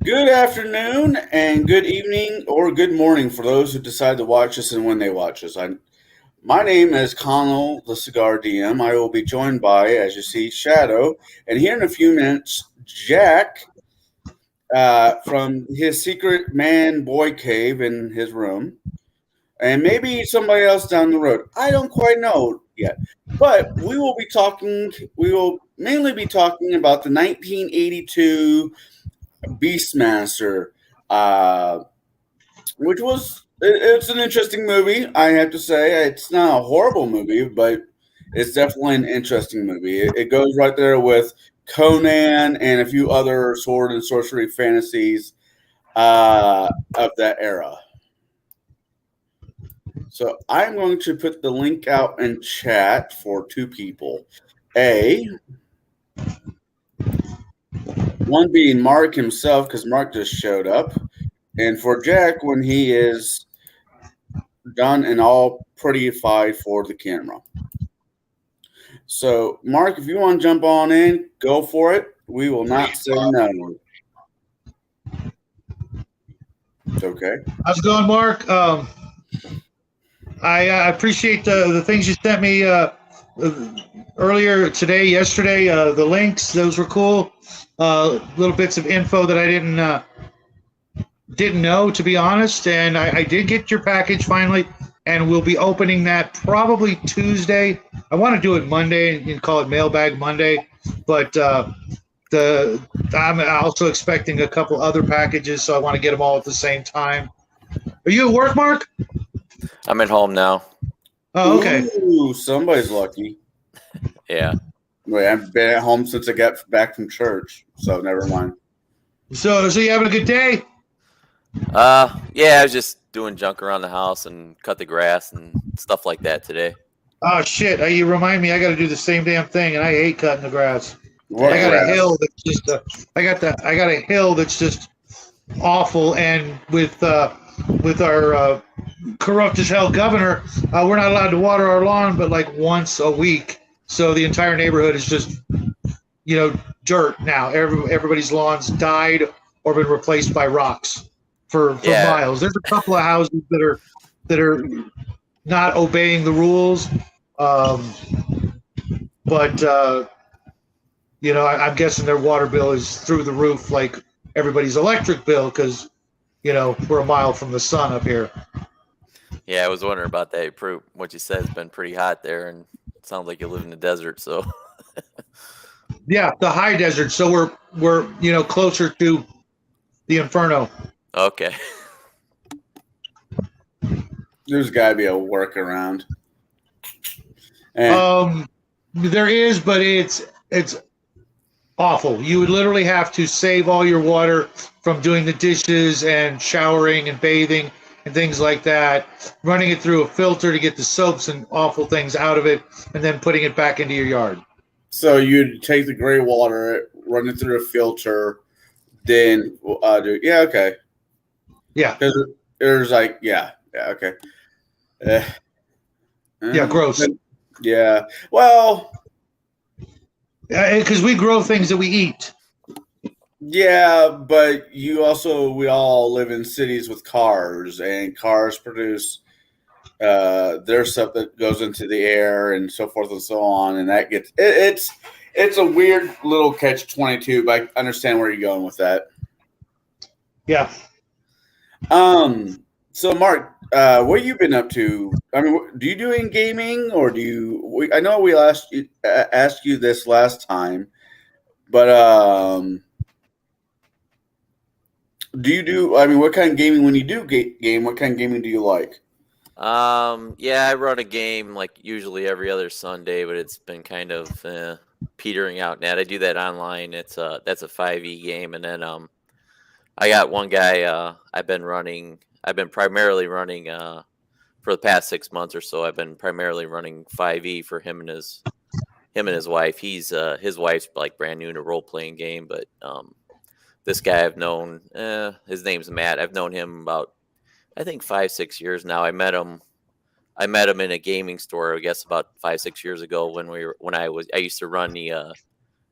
Good afternoon and good evening or good morning for those who decide to watch us and when they watch us. My name is Connell, the Cigar DM. I will be joined by, as you see, Shadow, and here in a few minutes, Jack from his secret man boy cave in his room, and maybe somebody else down the road. I don't quite know yet, but We will mainly be talking about the 1982 Beastmaster, uh, which it's an interesting movie. I have to say, it's not a horrible movie, but it's definitely an interesting movie. It goes right there with Conan and a few other sword and sorcery fantasies of that era. So I'm going to put the link out in chat for two people. One being Mark himself, because Mark just showed up, and for Jack when he is done and all prettyfied for the camera. So, Mark, if you want to jump on in, go for it. We will not say no. It's okay. How's it going, Mark? I appreciate the things you sent me earlier today, yesterday. The links, those were cool. Little bits of info that I didn't know, to be honest. And I did get your package finally, and we'll be opening that probably Tuesday. I want to do it Monday and call it Mailbag Monday, but I'm also expecting a couple other packages, so I want to get them all at the same time. Are you at work, Mark? I'm at home now. Oh, okay. Ooh, somebody's lucky. Yeah. Wait, I've been at home since I got back from church, so never mind. So you having a good day? Yeah, I was just doing junk around the house and cut the grass and stuff like that today. Oh shit! You remind me. I got to do the same damn thing, and I hate cutting the grass. What I got grass? a hill that's just. I got a hill that's just awful, and with our corrupt as hell governor, we're not allowed to water our lawn, but like once a week. So the entire neighborhood is just, dirt now. Everybody's lawns died or been replaced by rocks for miles. There's a couple of houses that are not obeying the rules, but I'm guessing their water bill is through the roof, like everybody's electric bill, because we're a mile from the sun up here. Yeah, I was wondering about that. What you said has been pretty hot there, and it sounds like you live in the desert. So yeah, the high desert. So we're closer to the inferno. Okay. There's got to be a workaround. There is, but it's awful. You would literally have to save all your water from doing the dishes and showering and bathing and things like that, running it through a filter to get the soaps and awful things out of it, and then putting it back into your yard. So you'd take the gray water, run it through a filter, then okay. Yeah. Because there's okay. Yeah, gross. Yeah. Well, because we grow things that we eat. Yeah, but we all live in cities with cars, and cars produce their stuff that goes into the air and so forth and so on, and that gets it's a weird little catch-22, but I understand where you're going with that. Yeah. So Mark, what have you been up to? I mean, do you do any gaming, or do you? I know we asked you this last time, but do you do? I mean, what kind of gaming when you do game? What kind of gaming do you like? Yeah, I run a game like usually every other Sunday, but it's been kind of petering out now. I do that online. That's a 5e game, and then I got one guy I've been primarily running for the past 6 months or so. I've been primarily running 5e for him and his wife. His wife's like brand new to role playing game, but this guy I've known, his name's Matt. I've known him about, I think 5-6 years now. I met him in a gaming store, I guess about 5-6 years ago when I used to run the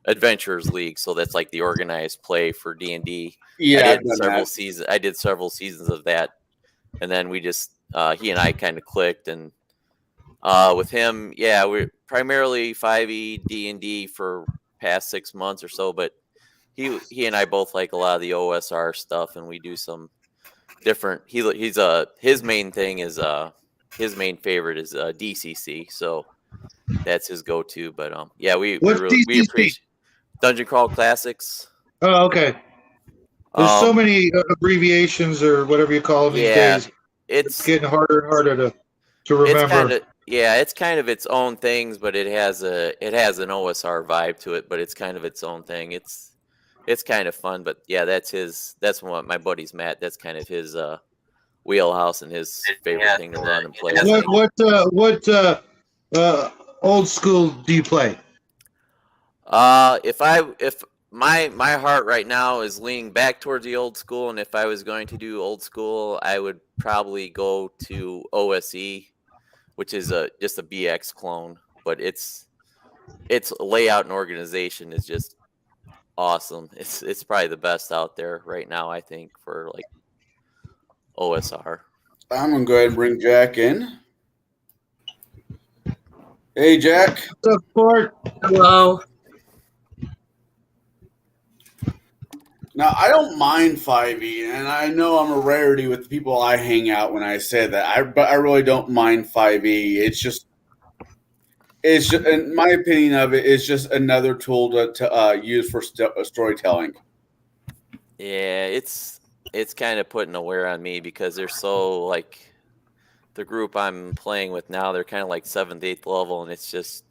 Adventurers League, so that's like the organized play for D&D. Yeah, I I've did done several that. seasons. I did several seasons of that, and then we just he and I kind of clicked, and with him, yeah, we're primarily 5e D&D for past 6 months or so, but he and I both like a lot of the OSR stuff, and we do some different. He's his main thing is his main favorite is DCC, so that's his go-to. But yeah, we What's really we DCC? appreciate Dungeon Crawl Classics. Oh, okay. There's so many abbreviations or whatever you call them these days. It's getting harder and harder to remember. It's kind of its own things, but it has an OSR vibe to it, but it's kind of its own thing. It's kind of fun, but yeah, that's what my buddy's Matt. That's kind of his wheelhouse and his favorite thing to run and play. What old school do you play? If my heart right now is leaning back towards the old school, and if I was going to do old school, I would probably go to OSE, which is just a BX clone, but its layout and organization is just awesome. It's probably the best out there right now, I think, for like OSR. I'm gonna go ahead and bring Jack in. Hey, Jack. What's up, Bart? Hello. Now, I don't mind 5e, and I know I'm a rarity with the people I hang out when I say that. But I really don't mind 5e. It's just, in my opinion of it, is just another tool to use for storytelling. Yeah, it's kind of putting a wear on me because they're so like the group I'm playing with now. They're kind of like 7th, 8th level, and it's just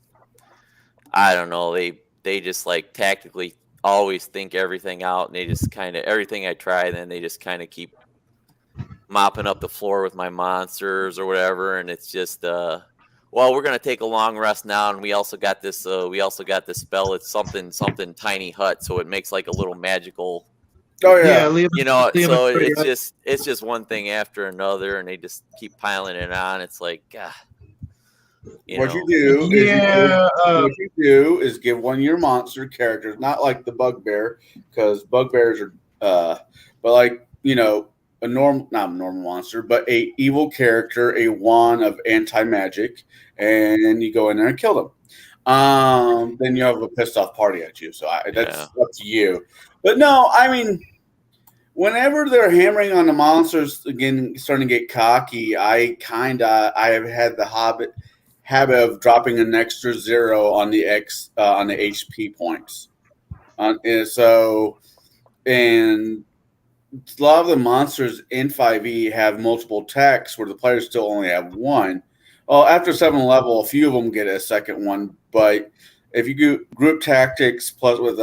I don't know. They just like tactically always think everything out, and they just kind of everything I try, then they just kind of keep mopping up the floor with my monsters or whatever, and it's just well, we're gonna take a long rest now, and we also got this spell. It's something tiny hut, so it makes like a little magical. Oh yeah, so it's just one thing after another, and they just keep piling it on. It's like, God. What you do is give one of your monster characters, not like the bugbear, because bugbears are, but like not a normal monster, but a evil character, a wand of anti-magic, and you go in there and kill them. Then you have a pissed off party at you. So that's up to you. But no, I mean, whenever they're hammering on the monsters again, starting to get cocky, I have had the habit of dropping an extra 0 on the HP points, and a lot of the monsters in 5e have multiple attacks where the players still only have one. Well, after 7th level, a few of them get a second one, but if you do group tactics plus with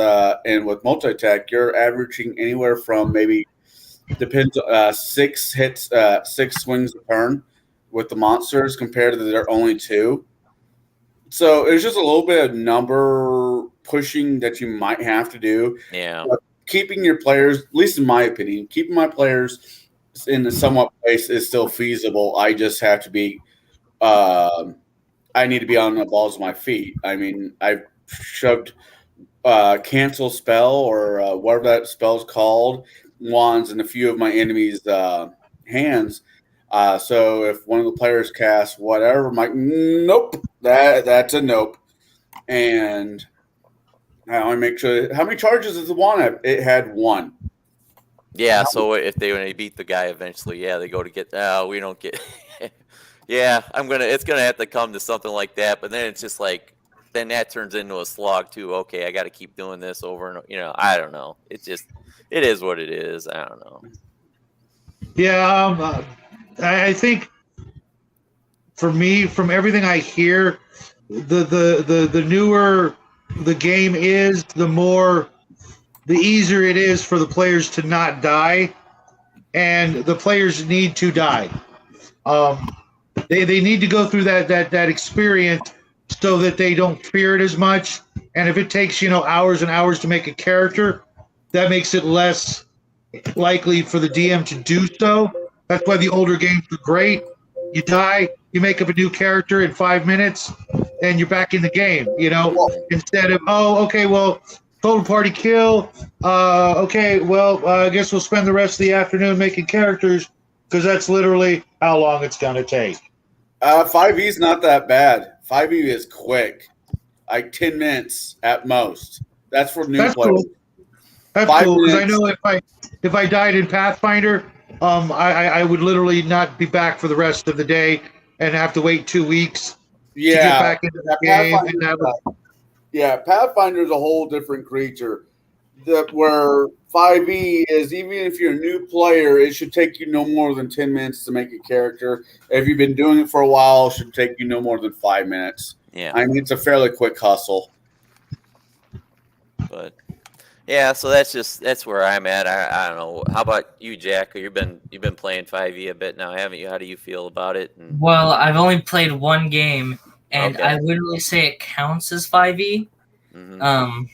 multi attack, you're averaging anywhere from maybe 6 hits, 6 swings a turn with the monsters compared to their only 2. So it's just a little bit of number pushing that you might have to do. Yeah. But keeping your players, at least in my opinion, keeping my players in a somewhat place is still feasible. I just have to be I need to be on the balls of my feet. I mean, I've shoved cancel spell or whatever that spell's called, wands in a few of my enemies' hands. So if one of the players casts whatever, I'm like, nope, that's a nope. And I want to make sure. How many charges does the wand have? It had 1. Yeah, so when they beat the guy eventually, they go to get. We don't get. Yeah, it's gonna have to come to something like that. But then it's just like, then that turns into a slog too. Okay, I got to keep doing this over and I don't know. It is what it is. I don't know. Yeah, I think for me, from everything I hear, the newer the game is, the easier it is for the players to not die, and the players need to die. They need to go through that experience so that they don't fear it as much. And if it takes hours and hours to make a character, that makes it less likely for the DM to do so. That's why the older games are great. You die, you make up a new character in 5 minutes, and you're back in the game. Instead of total party kill. Okay, well, I guess we'll spend the rest of the afternoon making characters because that's literally how long it's going to take. 5e is not that bad. 5e is quick, like 10 minutes at most. That's for new That's players. cool. That's 5 cool because I minutes. know if I died in Pathfinder, I would literally not be back for the rest of the day and have to wait 2 weeks to get Yeah, back into the game. And that was, Pathfinder's a whole different creature. Where 5e is, even if you're a new player, it should take you no more than 10 minutes to make a character. If you've been doing it for a while, it should take you no more than 5 minutes. Yeah. I mean, it's a fairly quick hustle. But yeah, so that's where I'm at. I don't know. How about you, Jack? You've been playing 5e a bit now, haven't you? How do you feel about it? And, Well, I've only played one game, and Okay. I wouldn't really say it counts as 5e. mhm.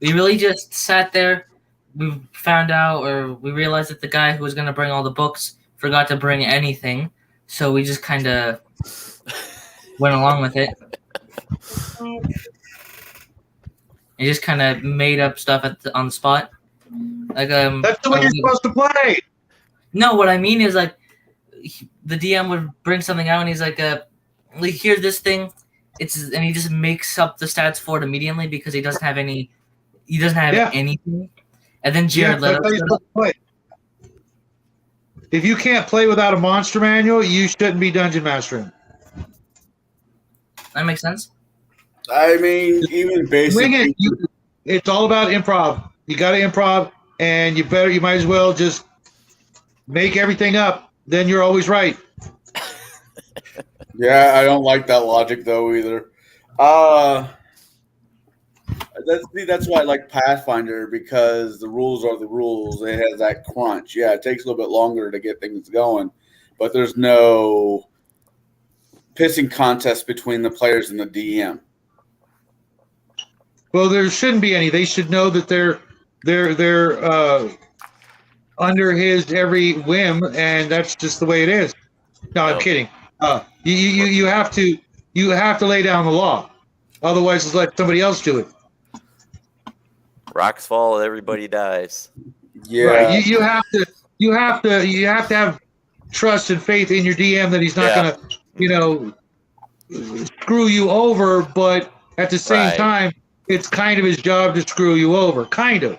We really just sat there. We found out, or we realized that the guy who was going to bring all the books forgot to bring anything, so we just kind of went along with it. And just kind of made up stuff on the spot. Like that's the way you're supposed to play. No, what I mean is like the DM would bring something out and he's like, here's this thing. And he just makes up the stats for it immediately because he doesn't have any. He doesn't have Yeah. anything. And then Jared that's let how you're supposed to play. If you can't play without a monster manual, you shouldn't be dungeon mastering. That makes sense. I mean, even basic. Wing it. It's all about improv. You got to improv, and you might as well just make everything up. Then you're always right. Yeah, I don't like that logic though either. That's why I like Pathfinder, because the rules are the rules. It has that crunch. Yeah, it takes a little bit longer to get things going, but there's no pissing contest between the players and the DM. Well, there shouldn't be any. They should know that they're under his every whim, and that's just the way it is. No, I'm kidding. You have to lay down the law, otherwise, just let somebody else do it. Rocks fall, everybody dies. Yeah, Right. You have to have trust and faith in your DM that he's not gonna, screw you over, but at the same Right. time, it's kind of his job to screw you over. Kind of.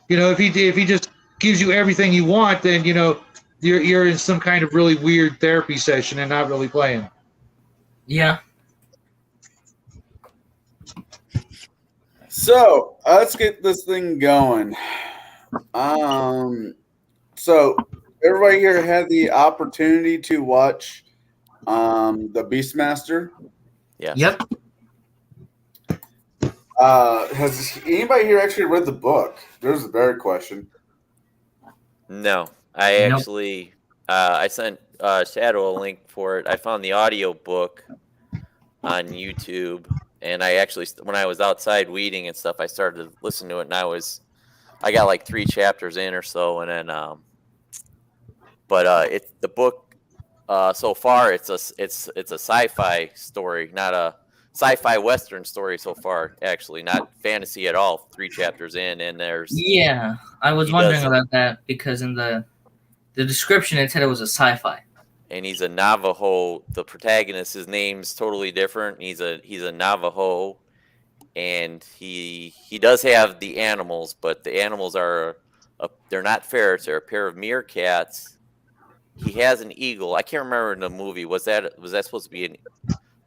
If he just gives you everything you want, then you're in some kind of really weird therapy session and not really playing. Yeah. So let's get this thing going. So everybody here had the opportunity to watch the Beastmaster. Yeah. Yep. Has anybody here actually read the book? There's the better question. No, I Nope. actually I sent Shadow a link for it. I found the audio book on YouTube, and I actually, when I was outside weeding and stuff, I started to listen to it, and I got like 3 chapters in or so, and then but it's the book so far it's a sci-fi story, not a sci-fi western story so far, actually, not fantasy at all. 3 chapters in, and there's Yeah. I was He wondering does. about that because in the description it said it was a sci-fi. and he's a Navajo. The protagonist, his name's totally different. He's a Navajo, and he does have the animals, but the animals are they're not ferrets. They're a pair of meerkats. He has an eagle. I can't remember in the movie. Was that supposed to be an?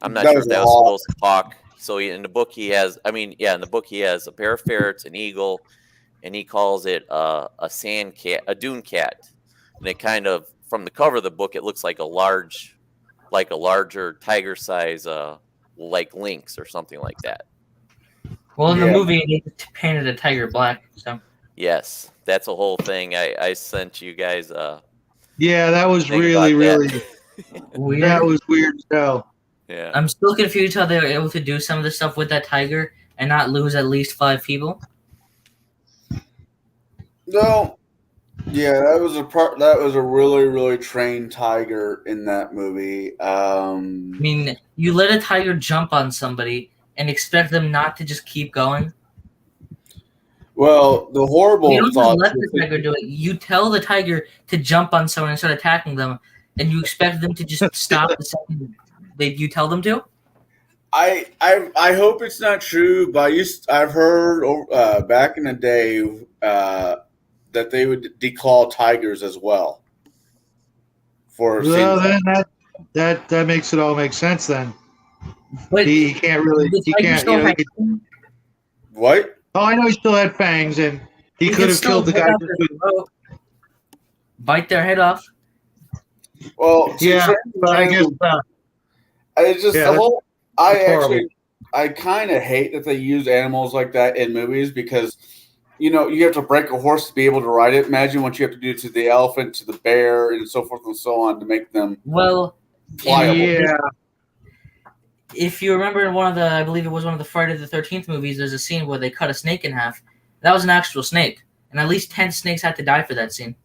I'm not That sure was if that a was hawk. supposed to hawk. So in the book he has. In the book he has a pair of ferrets, an eagle, and he calls it a sand cat, a dune cat. And it kind of, from the cover of the book, it looks like a larger tiger size, like lynx or something like that. Well, in Yeah. the movie they painted a tiger black, so Yes, that's a whole thing. I sent you guys. Yeah, that was Think really, about really, weird. that was weird as hell. Yeah. I'm still confused how they were able to do some of the stuff with that tiger and not lose at least 5 people. No, yeah, that was a really, really trained tiger in that movie. I mean, you let a tiger jump on somebody and expect them not to just keep going. Well, the horrible You don't just thought. let the tiger do it. You tell the tiger to jump on someone and start attacking them, and you expect them to just stop the second you tell them to. I hope it's not true, but I've heard back in the day that they would declaw tigers as well. Well, then that makes it all make sense. Then But he can't really. the He tiger can't. still You know, had- What? oh, I know he still had fangs, and he you could have still killed the bite guy. out their throat, bite their head off. Well, Yeah, but I guess it's just Yeah, the whole. I that's horrible. actually, I kind of hate that they use animals like that in movies because, you have to break a horse to be able to ride it. Imagine what you have to do to the elephant, to the bear, and so forth and so on to make them Well, pliable. yeah, if you remember in I believe it was one of the Friday the 13th movies, there's a scene where they cut a snake in half. That was an actual snake, and at least 10 snakes had to die for that scene.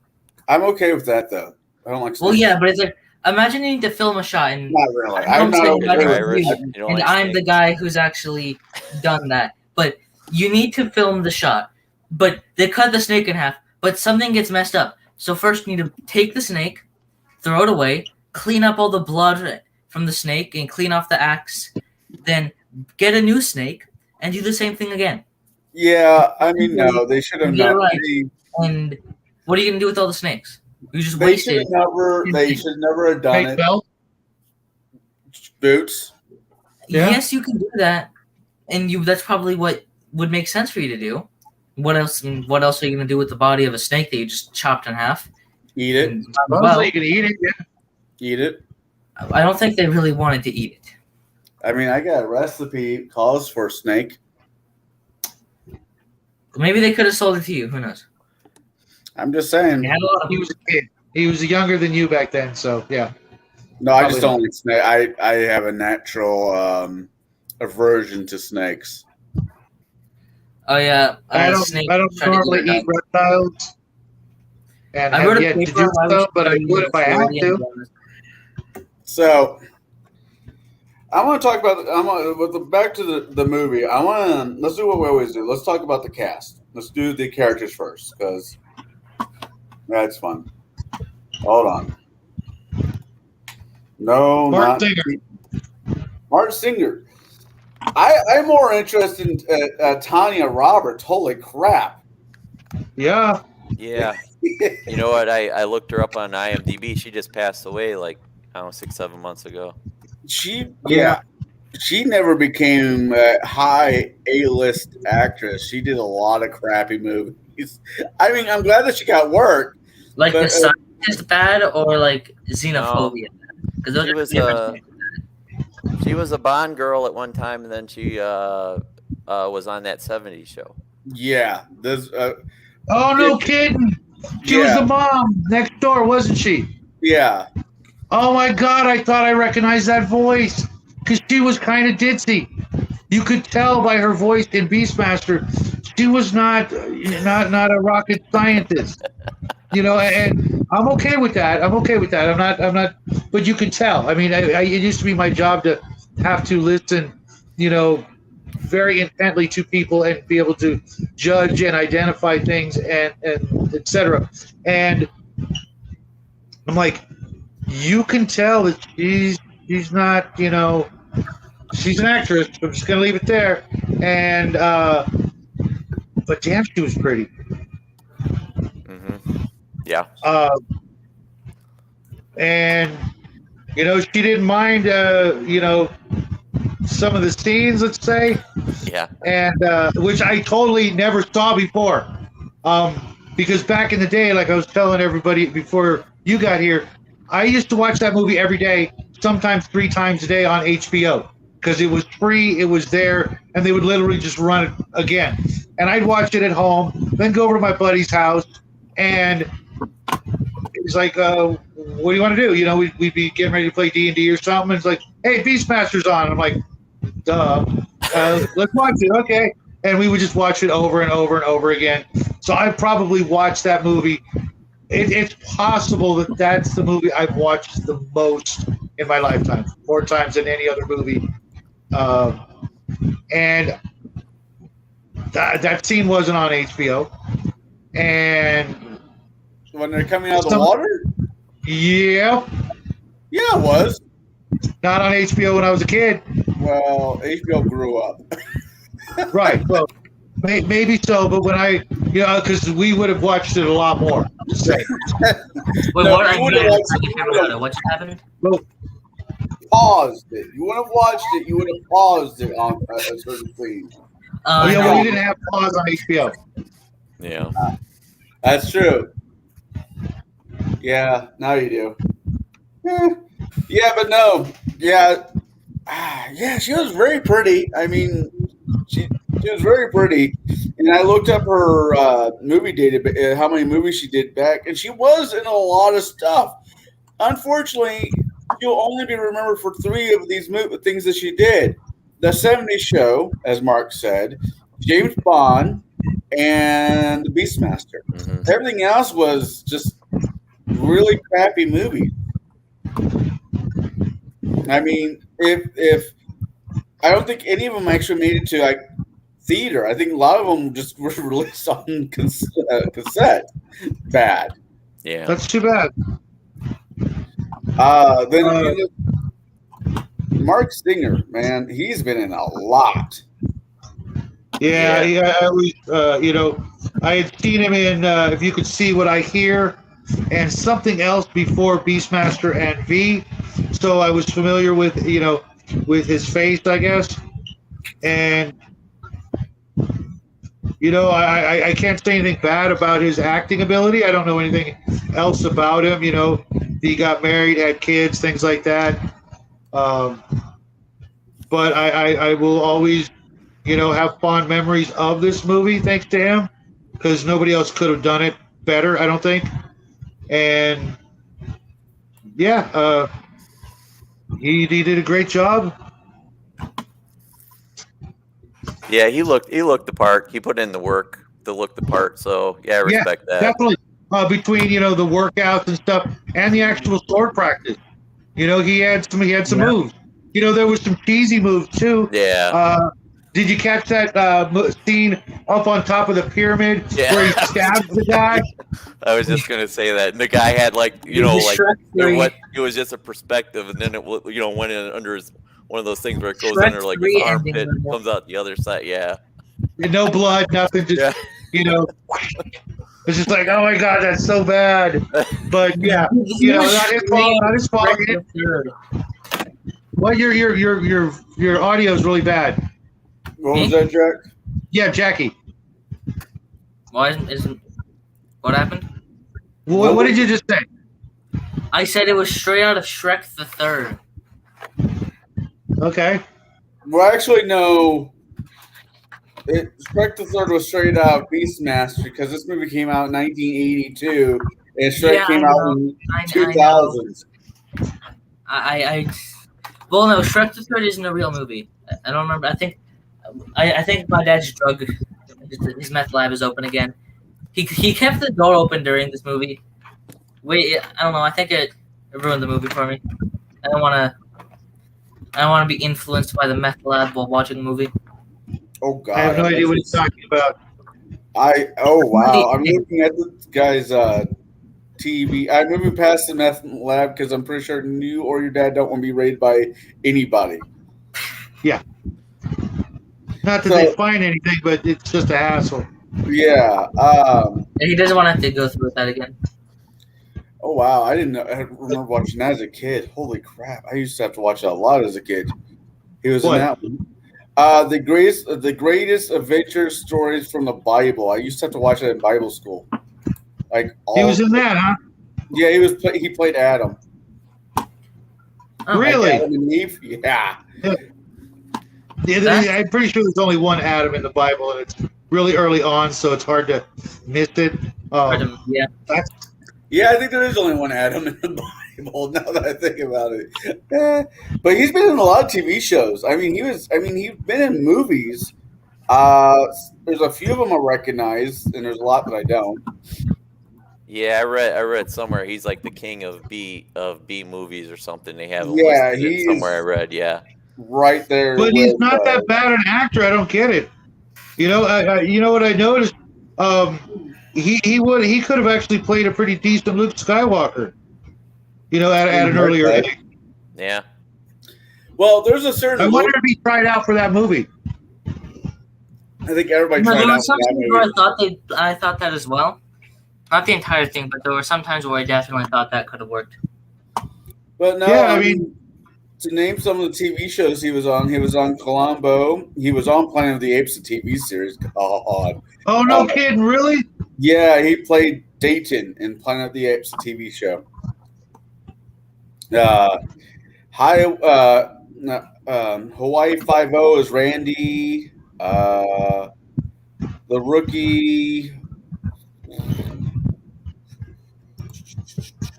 I'm okay with that though. I don't like. Well, snakes. yeah, but it's like imagine needing to film a shot and Not really. I'm I'm not saying okay like with You're it. Irish. you, You don't and like I'm the snakes. guy who's actually done that. But you need to film the shot. But they cut the snake in half, but something gets messed up. So first you need to take the snake, throw it away, clean up all the blood from the snake, and clean off the axe. Then get a new snake and do the same thing again. Yeah, I mean, no, they should have You're not. right. And what are you gonna do with all the snakes? You just They should wasted. never. They should never have done fake it. belt. Boots. Yeah. Yes, you can do that, and that's probably what would make sense for you to do. What else? What else are you gonna do with the body of a snake that you just chopped in half? Eat it. And, Well, well, you can eat it. Yeah. Eat it. I don't think they really wanted to eat it. I mean, I got a recipe calls for snake. Maybe they could have sold it to you. Who knows? I'm just saying. They had a lot of He was a kid. He was younger than you back then, so yeah. No, I just Probably don't like snake. I have a natural aversion to snakes. Oh yeah, I don't. snake I don't tried to normally eat it eat reptiles, and I have wrote a yet to paper do while I so. was But I studying would if I had Freudian to. genres. So I want to talk about. Back to the movie. Let's do what we always do. Let's talk about the cast. Let's do the characters first because that's fun. Hold on. No, Martin not Singer. Martin Singer. I'm more interested in Tanya Roberts. Holy crap! Yeah. Yeah. You know what? I looked her up on IMDb. She just passed away like, I don't know, 6-7 months ago. She never became a high A-list actress. She did a lot of crappy movies. I mean, I'm glad that she got work. Like But, the scientist bad or like xenophobia? Because those She are was different. She was a Bond girl at one time, and then she was on that 70s show. Yeah, there's Oh no, kidding! She was Yeah. the mom next door, wasn't she? yeah. Oh my God! I thought I recognized that voice because she was kind of ditzy. You could tell by her voice in Beastmaster, she was not a rocket scientist. And I'm okay with that. I'm not. But you can tell. I mean, it used to be my job to have to listen, very intently to people and be able to judge and identify things and etc. And I'm like, you can tell that she's not, she's an actress. I'm just gonna leave it there. And but damn, she was pretty. Mm-hmm. Yeah. And she didn't mind some of the scenes, let's say, Yeah. and which I totally never saw before, because back in the day, like I was telling everybody before you got here, I used to watch that movie every day, sometimes 3 times a day on HBO, because it was free, it was there, and they would literally just run it again, and I'd watch it at home, then go over to my buddy's house, and he's like, what do you want to do? We'd be getting ready to play D&D or something. And it's like, hey, Beastmaster's on. I'm like, duh. Let's watch it. Okay. And we would just watch it over and over and over again. So I probably watched that movie. It's possible that that's the movie I've watched the most in my lifetime, more times than any other movie. And that scene wasn't on HBO, and When they're coming out of the water? yeah, Yeah, it was. not on HBO when I was a kid. Well, HBO grew up. Right. Well, maybe so, but when because we would have watched it a lot more. Just saying. Wait, No, what? you would've watched it. What just happened? Paused it. You would have watched it. You would have paused it on a certain scene. Oh, yeah, no. well, you didn't have pause on HBO. Yeah. That's true. Yeah, now you do. Yeah, but no. Yeah. Yeah, she was very pretty. I mean, she was very pretty. And I looked up her movie data, how many movies she did back, and she was in a lot of stuff. Unfortunately, you'll only be remembered for 3 of these things that she did. The 70s Show, as Mark said, James Bond, and The Beastmaster. Mm-hmm. Everything else was just really crappy movies. I mean, if I don't think any of them actually made it to like theater. I think a lot of them just were released on cassette. Bad. Yeah. That's too bad. Then Mark Singer, man, he's been in a lot. Yeah. I was, I had seen him in If You Could See What I Hear and something else before Beastmaster and V. So I was familiar with, with his face, I guess. And, I can't say anything bad about his acting ability. I don't know anything else about him. He got married, had kids, things like that. But I will always, have fond memories of this movie thanks to him, because nobody else could have done it better, I don't think. And yeah, he did a great job. Yeah, he looked the part. He put in the work to look the part. So yeah, I respect that. Definitely. Between the workouts and stuff and the actual sword practice, he had some moves. There was some cheesy moves too. Yeah. Did you catch that scene up on top of the pyramid where he stabs the guy? I was just gonna say that, and the guy had it was just a perspective, and then it went in under one of those things where it goes under like his armpit, and comes out the other side. Yeah. No blood, nothing. Just it's just like, oh my god, that's so bad. But yeah, not his fault. Not his fault. Well, your audio is really bad. What was that, Jack? Yeah, Jackie. What happened? What did you just say? I said it was straight out of Shrek the Third. Okay. Well, actually, no. Shrek the Third was straight out of Beastmaster, because this movie came out in 1982, and Shrek came out in 2000s. Well, no, Shrek the Third isn't a real movie. I don't remember. I think my dad's drug, his meth lab is open again. He kept the door open during this movie. Wait, I don't know. I think it ruined the movie for me. I don't want to be influenced by the meth lab while watching a movie. Oh God! I have no idea what he's talking about. Wow! I'm looking at this guy's TV. I'm moving past the meth lab because I'm pretty sure you or your dad don't want to be raided by anybody. Yeah. Not that they find anything, but it's just a hassle. Yeah. He doesn't want to have to go through that again. Oh wow! I remember watching that as a kid. Holy crap! I used to have to watch that a lot as a kid. He was in that one. The greatest adventure stories from the Bible. I used to have to watch it in Bible school. He was in that, huh? Yeah, he played Adam. Oh, really? Adam and Eve? Yeah. I'm pretty sure there's only one Adam in the Bible, and it's really early on, so it's hard to miss it. Yeah. Yeah, I think there is only one Adam in the Bible, now that I think about it. But he's been in a lot of TV shows. He's been in movies. There's a few of them I recognize, and there's a lot that I don't. Yeah, I read somewhere he's like the king of B movies or something. They have he's somewhere I read. Yeah, right there. But he's not that bad an actor. I don't get it. You know what I noticed? He could have actually played a pretty decent Luke Skywalker. At an earlier age. Yeah. Well, there's a I certain. wonder if he tried out for that movie. I think everybody No, tried there were out for some that times where movie. I thought that as well. Not the entire thing, but there were some times where I definitely thought that could have worked. But no, Yeah, I mean, to name some of the TV shows he was on Columbo. He was on Planet of the Apes, the TV series. God. Oh, no kidding, really? Yeah, he played Dayton in Planet of the Apes, the TV show. Hawaii Five-0 is Randy. The Rookie.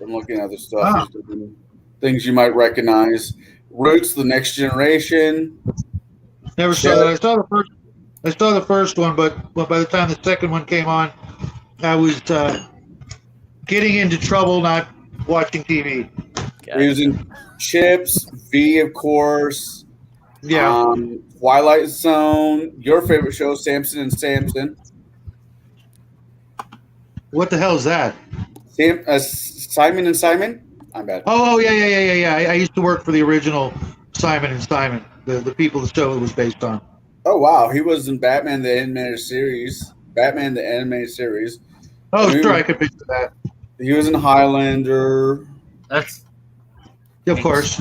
I'm looking at the stuff. He's doing things you might recognize. Roots, The Next Generation. Never saw that. I saw the first one, but by the time the second one came on, I was getting into trouble not watching TV. Gotcha. He was in Chips, V, of course. Yeah. Twilight Zone. Your favorite show, Samson and Samson. What the hell is that? Simon and Simon. I'm bad. Oh, yeah. I used to work for the original Simon and Simon, the people the show was based on. Oh wow, he was in Batman the Animated Series. Oh, He sure, was- I could picture that. He was in Highlander. That's Of course.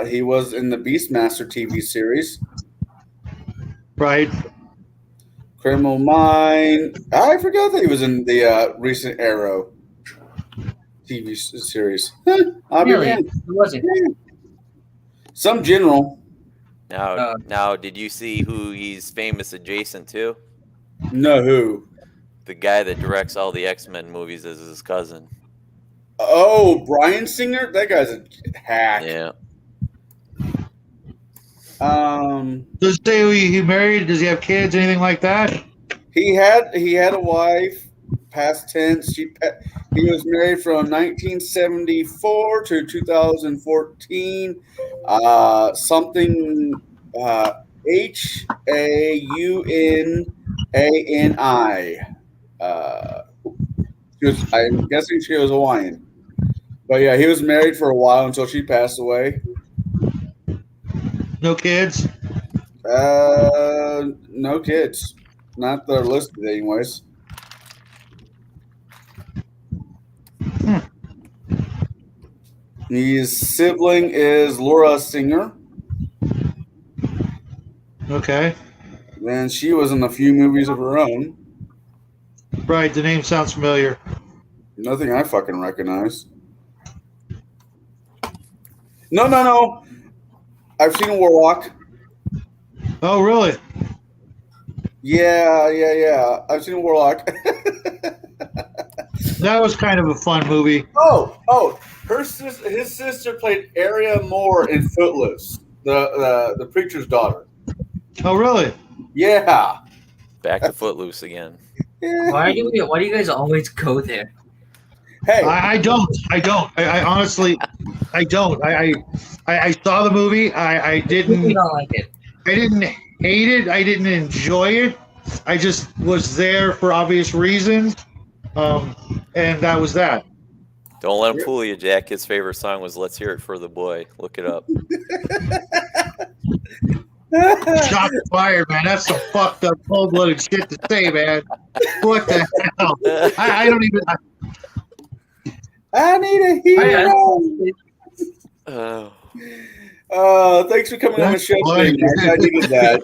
He was in the Beastmaster TV series. Right. Criminal Mind. I forgot that he was in the recent Arrow TV series. I'll be really damned. it wasn't. Some general. Now, did you see who he's famous adjacent to? No, who? The guy that directs all the X-Men movies is his cousin. Oh, Brian Singer. That guy's a hack. Yeah. Does it say who he married? Does he have kids? Anything like that? He had a wife. Past tense. He was married from 1974 to 2014. Something Haunani. I'm guessing she was Hawaiian. But yeah, he was married for a while until she passed away. No kids? No kids. Not that are listed, anyways. His sibling is Laura Singer. Okay. And she was in a few movies of her own. Right, the name sounds familiar. Nothing I fucking recognize. No. I've seen Warlock. Oh, really? Yeah. I've seen Warlock. That was kind of a fun movie. Oh, his sister played Aria Moore in Footloose, the preacher's daughter. Oh, really? Yeah. Back to Footloose again. Why do you guys always go there? Hey, I don't. I honestly, I don't. I saw the movie. I You didn't. don't like it. I didn't hate it. I didn't enjoy it. I just was there for obvious reasons. And that was that. Don't let him fool you, Jack. His favorite song was "Let's Hear It for the Boy." Look it up. Shots fired, man. That's some fucked up, cold-blooded shit to say, man. What the hell? I don't even. I need a hero. Oh, Thanks for coming on the That's show funny. today, Mike. I needed that.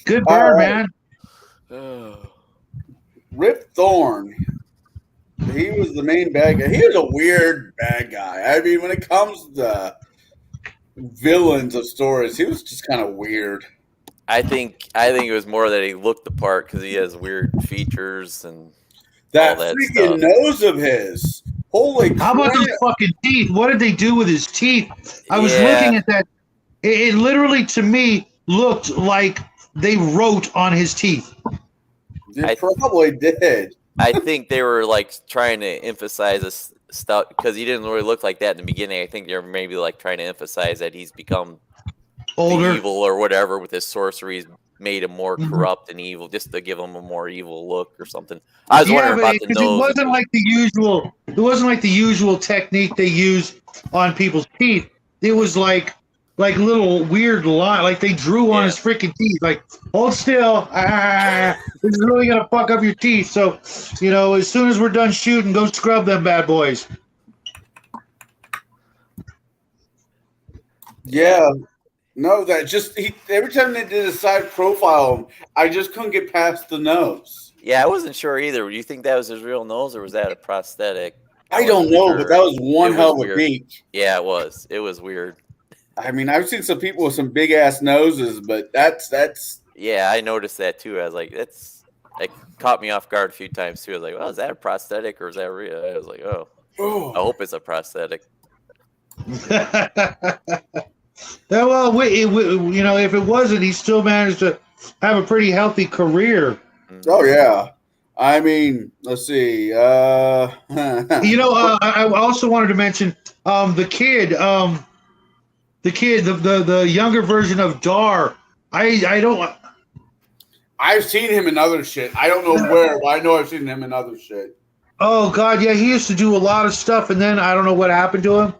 Good All bird, right. oh. Rip Thorne. He was the main bad guy. He was a weird bad guy. I mean, when it comes to villains of stories, he was just kind of weird. I think it was more that he looked the part because he has weird features and That all that freaking stuff. nose of his. Holy crap. How about those fucking teeth? What did they do with his teeth? I was Yeah. looking at that. It literally, to me, looked like they wrote on his teeth. They probably did. I think they were like trying to emphasize this stuff because he didn't really look like that in the beginning. I think they were maybe like trying to emphasize that he's become Older. evil or whatever with his sorceries made him more Mhm. corrupt and evil, just to give him a more evil look or something. I was wondering about the because it nose. wasn't like the usual. It wasn't like the usual technique they use on people's teeth. It was like little weird line, like they drew on Yeah. his freaking teeth. Like, hold still. This is really gonna fuck up your teeth. So, as soon as we're done shooting, go scrub them bad boys. Yeah. No, that just every time they did a side profile, I just couldn't get past the nose. Yeah, I wasn't sure either. Do you think that was his real nose or was that a prosthetic? I don't know, but that was one It hell of was a weird. beat. Yeah, it was. It was weird. I mean, I've seen some people with some big ass noses, but that's Yeah, I noticed that too. I was like, it caught me off guard a few times too. I was like, well, is that a prosthetic or is that real? I was like, oh, I hope it's a prosthetic. Well, if it wasn't, he still managed to have a pretty healthy career. Oh yeah. I mean, let's see. I also wanted to mention the kid, the younger version of Dar. I've seen him in other shit. I don't know where, but I know I've seen him in other shit. Oh God, yeah, he used to do a lot of stuff, and then I don't know what happened to him.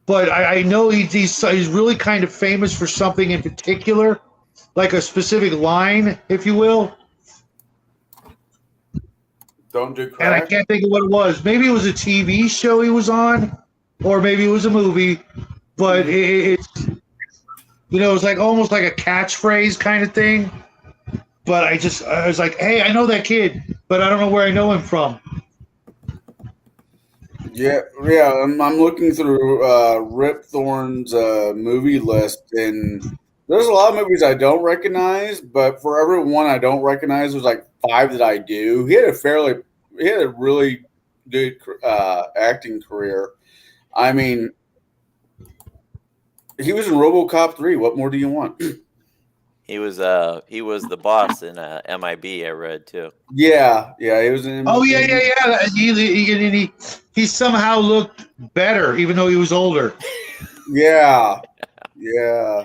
But I know he's really kind of famous for something in particular, like a specific line, if you will. Don't do And I crack. can't think of what it was. Maybe it was a TV show he was on, or maybe it was a movie. But it's it's like almost like a catchphrase kind of thing. But I was like, hey, I know that kid, but I don't know where I know him from. Yeah. I'm looking through Rip Thorne's movie list, and there's a lot of movies I don't recognize, but for every one I don't recognize, there's like 5 that I do. He had a really good acting career. I mean, he was in RoboCop 3. What more do you want? He was the boss in MIB. I read too. Yeah, he was in. Oh yeah. He somehow looked better, even though he was older. Yeah.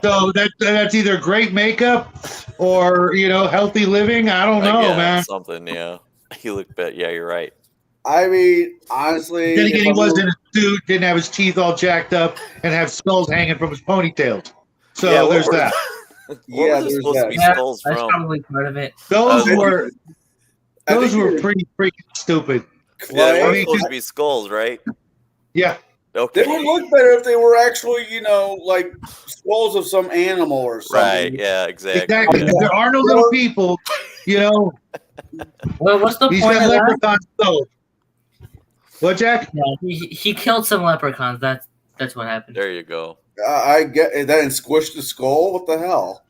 So that's either great makeup or healthy living. I don't know, man. Something, yeah. He looked better. Yeah, you're right. I mean, honestly, Then again, he was in a suit, didn't have his teeth all jacked up, and have skulls hanging from his ponytails. So Yeah, there's that. Yeah, Where was it there's supposed to that. be Yeah, skulls that's from? probably part of it. Those I were think pretty freaking stupid. Yeah, they Clay, were I mean, supposed to be skulls, right? Yeah. Okay. they would look better if they were actually, like skulls of some animal or something. Right. Yeah. Exactly. Exactly. Yeah. There are no little people, Well, what's the He's point got of that? leprechaun skulls. What, Jack? Yeah, he killed some leprechauns. That's what happened. There you go. I get that and squished the skull. What the hell?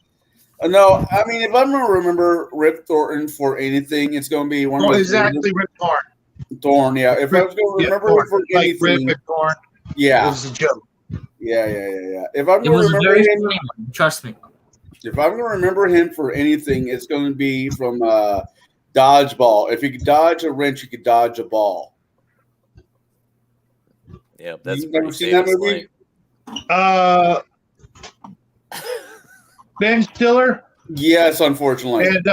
No, I mean, if I'm going to remember Rip Thornton for anything, it's going to be one of Oh, those exactly, Rip Torn. Thorn. Yeah, if I was going to remember him for Like Rip anything, and Torn. It yeah. was a joke. If I'm It going was to a remember very him, funny one. Trust me. if I'm going to remember him for anything, it's going to be from Dodgeball. If you could dodge a wrench, you could dodge a ball. Yeah, that's You've never pretty seen that famous movie? line. Ben Stiller Yes, unfortunately. and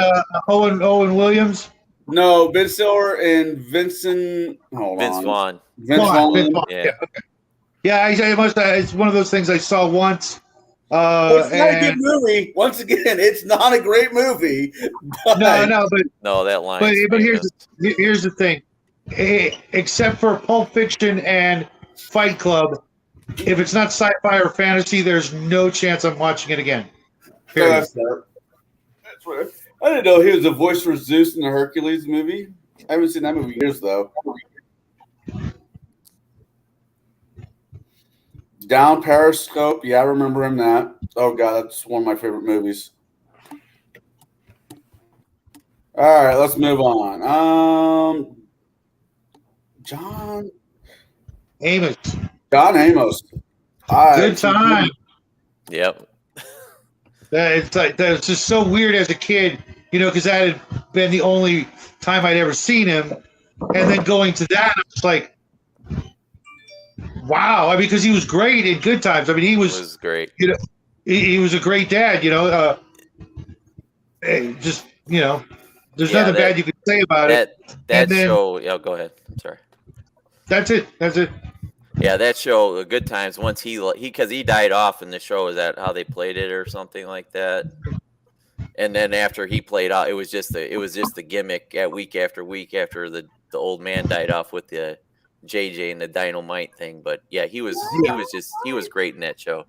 Owen Williams. No, Ben Stiller and Vincent. Hold Vince on. Vaughn. Vince Vaughn, Vaughn. Vince Vaughn. Yeah. Yeah, I must. It's one of those things I saw once. It's not a good And movie. Once again, it's not a great movie. But no, but No, that line. but here's the thing. Except for Pulp Fiction and Fight Club, if it's not sci-fi or fantasy, there's no chance I'm watching it again. Period. That's fair. That's right. I didn't know he was the voice for Zeus in the Hercules movie. I haven't seen that movie in years, though. Down Periscope. Yeah, I remember him that. Oh, God, that's one of my favorite movies. All right, let's move on. John Amos, Amos. good time. Yep. It's like that's just so weird as a kid, because that had been the only time I'd ever seen him, and then going to that, I was like, Wow. I mean, because he was great in Good Times. I mean, he It was, was great. you know, he was a great dad. Just there's Yeah, nothing bad you could say about it. that And then show. Yeah, go ahead. I'm sorry. that's it. That's it. Yeah, that show, Good Times. Once he because he died off in the show. Is that how they played it or something like that? And then after he played out, it was just the gimmick at week after the old man died off with the JJ and the dynamite thing. But yeah, he was great in that show.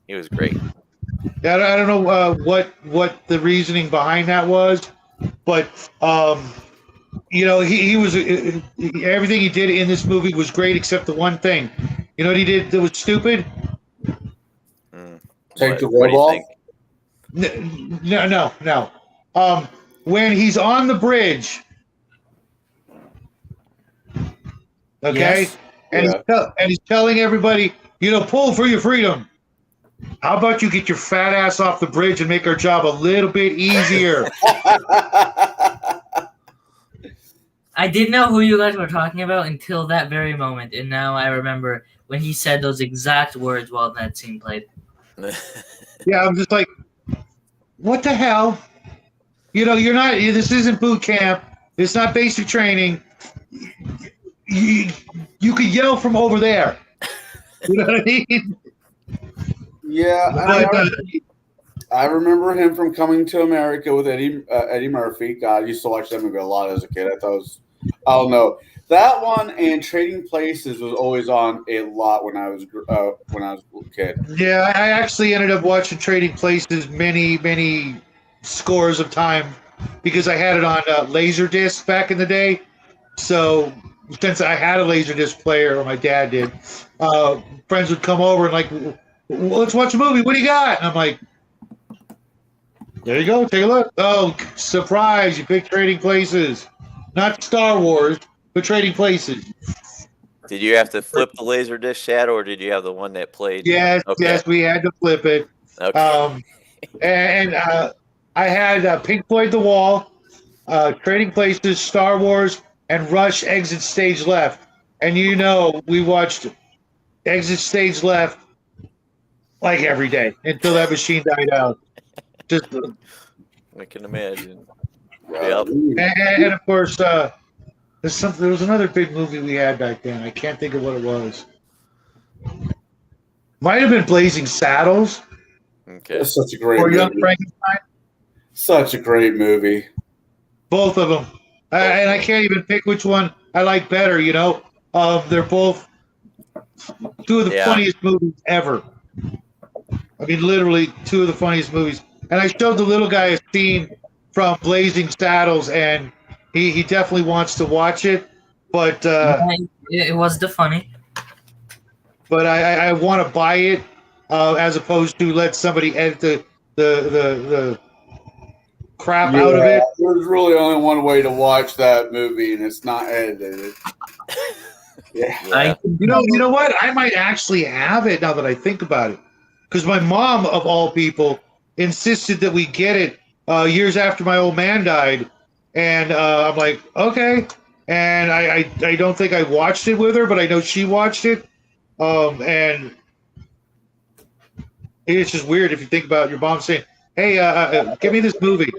He was great. Yeah, I don't know what the reasoning behind that was, but he was everything he did in this movie was great except the one thing. You know what he did that was stupid? Take the What robe do you off. think? No. When he's on the bridge, okay, Yes. and he's telling everybody, pull for your freedom. How about you get your fat ass off the bridge and make our job a little bit easier? I didn't know who you guys were talking about until that very moment, and now I remember when he said those exact words while that scene played. Yeah, I'm just like, what the hell? You're not. This isn't boot camp. It's not basic training. You could yell from over there. You know what I mean? Yeah, I remember him from Coming to America with Eddie Murphy. God, I used to watch that movie a lot as a kid. I thought it was, I don't know, that one and Trading Places was always on a lot when I was a kid. Yeah, I actually ended up watching Trading Places many scores of time because I had it on Laserdisc back in the day. So since I had a Laserdisc player, or my dad did, friends would come over and like, well, let's watch a movie. What do you got? And I'm like, there you go. Take a look. Oh, surprise. You picked Trading Places. Not Star Wars, but Trading Places. Did you have to flip the Laserdisc, Shadow, or did you have the one that played? Yes, Okay. yes, we had to flip it. Okay. And I had Pink Floyd The Wall, Trading Places, Star Wars, and Rush Exit Stage Left. And we watched Exit Stage Left like every day until that machine died out. Just I can imagine. Wow. and of course, there was another big movie we had back then. I can't think of what it was. Might have been Blazing Saddles Okay. That's such a great or Young movie. Frankenstein. Such a great movie. Both of them. And I can't even pick which one I like better, They're both two of the funniest movies ever. I mean, literally two of the funniest movies. And I showed the little guy a scene from Blazing Saddles, and he definitely wants to watch it. But It was the funny. but I want to buy it as opposed to let somebody edit the crap out of it. There's really only one way to watch that movie, and it's not edited. Yeah. You know what? I might actually have it now that I think about it, because my mom, of all people, insisted that we get it years after my old man died, and I'm like, okay. And I don't think I watched it with her, but I know she watched it, and it's just weird if you think about your mom saying, "Hey, give me this movie,"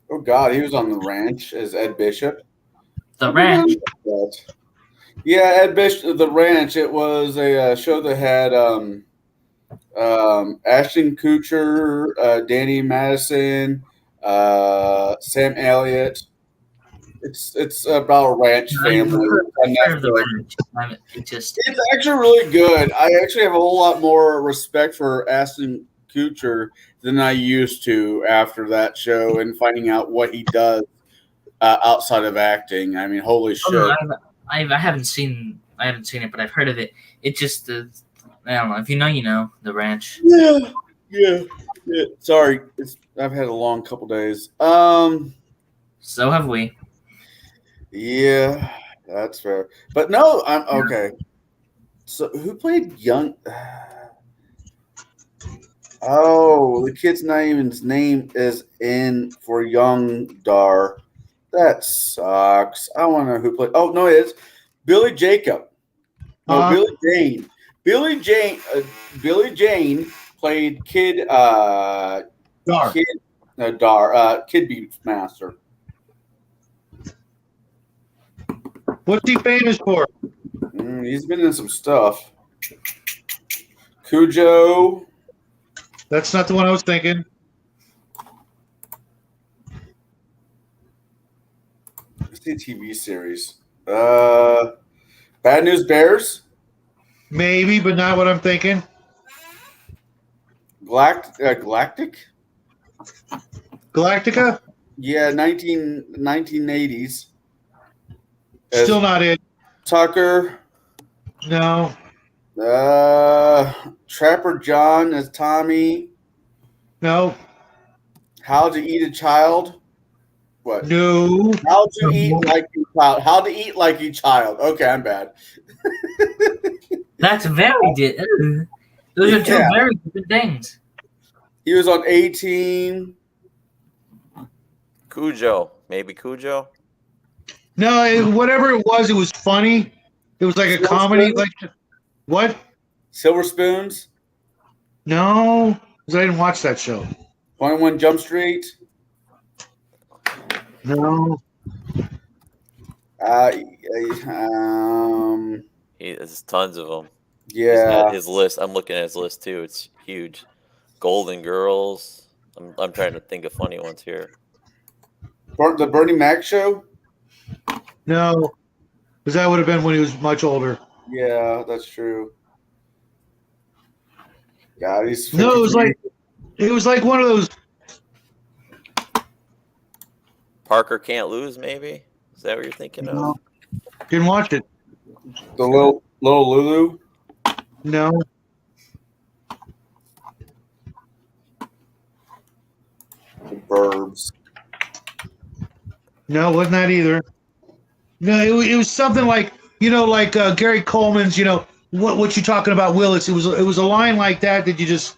Oh God, he was on The Ranch as Ed Bishop. The Ranch. Yeah, Ed Bishop, The Ranch. It was a show that had Ashton Kutcher, Danny Madison, Sam Elliott. It's about a ranch family. The Ranch. It's actually really good. I actually have a whole lot more respect for Ashton Kutcher than I used to after that show and finding out what he does outside of acting. I mean, holy shit! I haven't seen it, but I've heard of it. It just I don't know. If you know, The Ranch. Yeah. Sorry, I've had a long couple days. So have we. Yeah, that's fair. But no, I'm okay. So who played Young? Oh, the kid's name is in for Young Dar. That sucks. I want to know who played. Oh no, it's Billy Jacob. No, Uh, Billy Jane. Billy Jane played Kid. Dar. Kid Beastmaster. What's he famous for? He's been in some stuff. Cujo. That's not the one I was thinking. It's a TV series. Bad News Bears. Maybe, but not what I'm thinking. Galactic. Galactica? Yeah, 1980s. Still not it. Tucker. No. Trapper John as Tommy. No. How to Eat a Child. What? No. How to eat like a child. How to eat like a child. Okay, I'm bad. That's very those are two Yeah. very different things. He was on 18. Cujo, maybe Cujo. No, whatever it was funny. It was like a Silver comedy. Spoon? Like what? Silver Spoons. No, because I didn't watch that show. 21 Jump Street. No. There's tons of them. Yeah. His list. I'm looking at his list too. It's huge. Golden Girls. I'm trying to think of funny ones here. The Bernie Mac show. No, because that would have been when he was much older. Yeah, that's true. God, he's No, it was like one of those. Parker Can't Lose, maybe? Is that what you're thinking of? No. Didn't watch it. the little Lulu. No. The Burbs. No, wasn't that either. No, it was something like like Gary Coleman's. What you talking about, Willis? It was a line like that you just,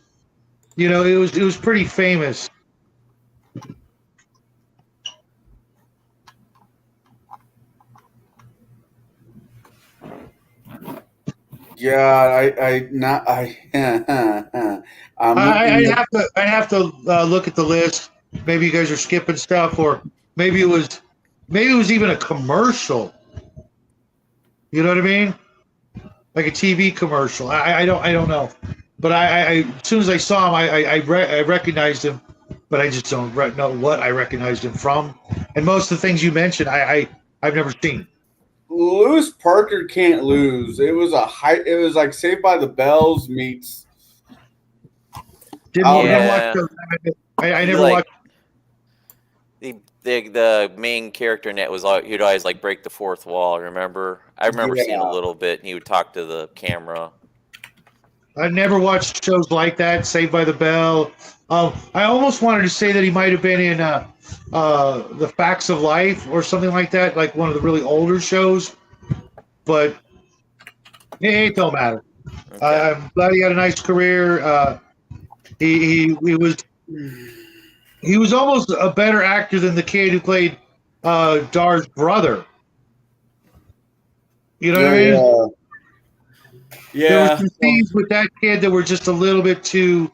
it was pretty famous. Yeah, I have to look at the list. Maybe you guys are skipping stuff, or maybe it was even a commercial. You know what I mean? Like a TV commercial. I don't know, but I as soon as I saw him, I recognized him, but I just don't know what I recognized him from. And most of the things you mentioned, I've never seen. Lewis Parker Can't Lose. It was like Saved by the Bells meets. Didn't Yeah. watch those. I never Like- watched. The main character in that was he'd always like break the fourth wall. Remember? I remember seeing Yeah. a little bit, and he would talk to the camera. I never watched shows like that. Saved by the Bell. I almost wanted to say that he might have been in The Facts of Life or something like that, like one of the really older shows. But it don't matter. Okay. I'm glad he had a nice career. He was almost a better actor than the kid who played Dar's brother. You know what I mean? There were Yeah. some scenes with that kid that were just a little bit too.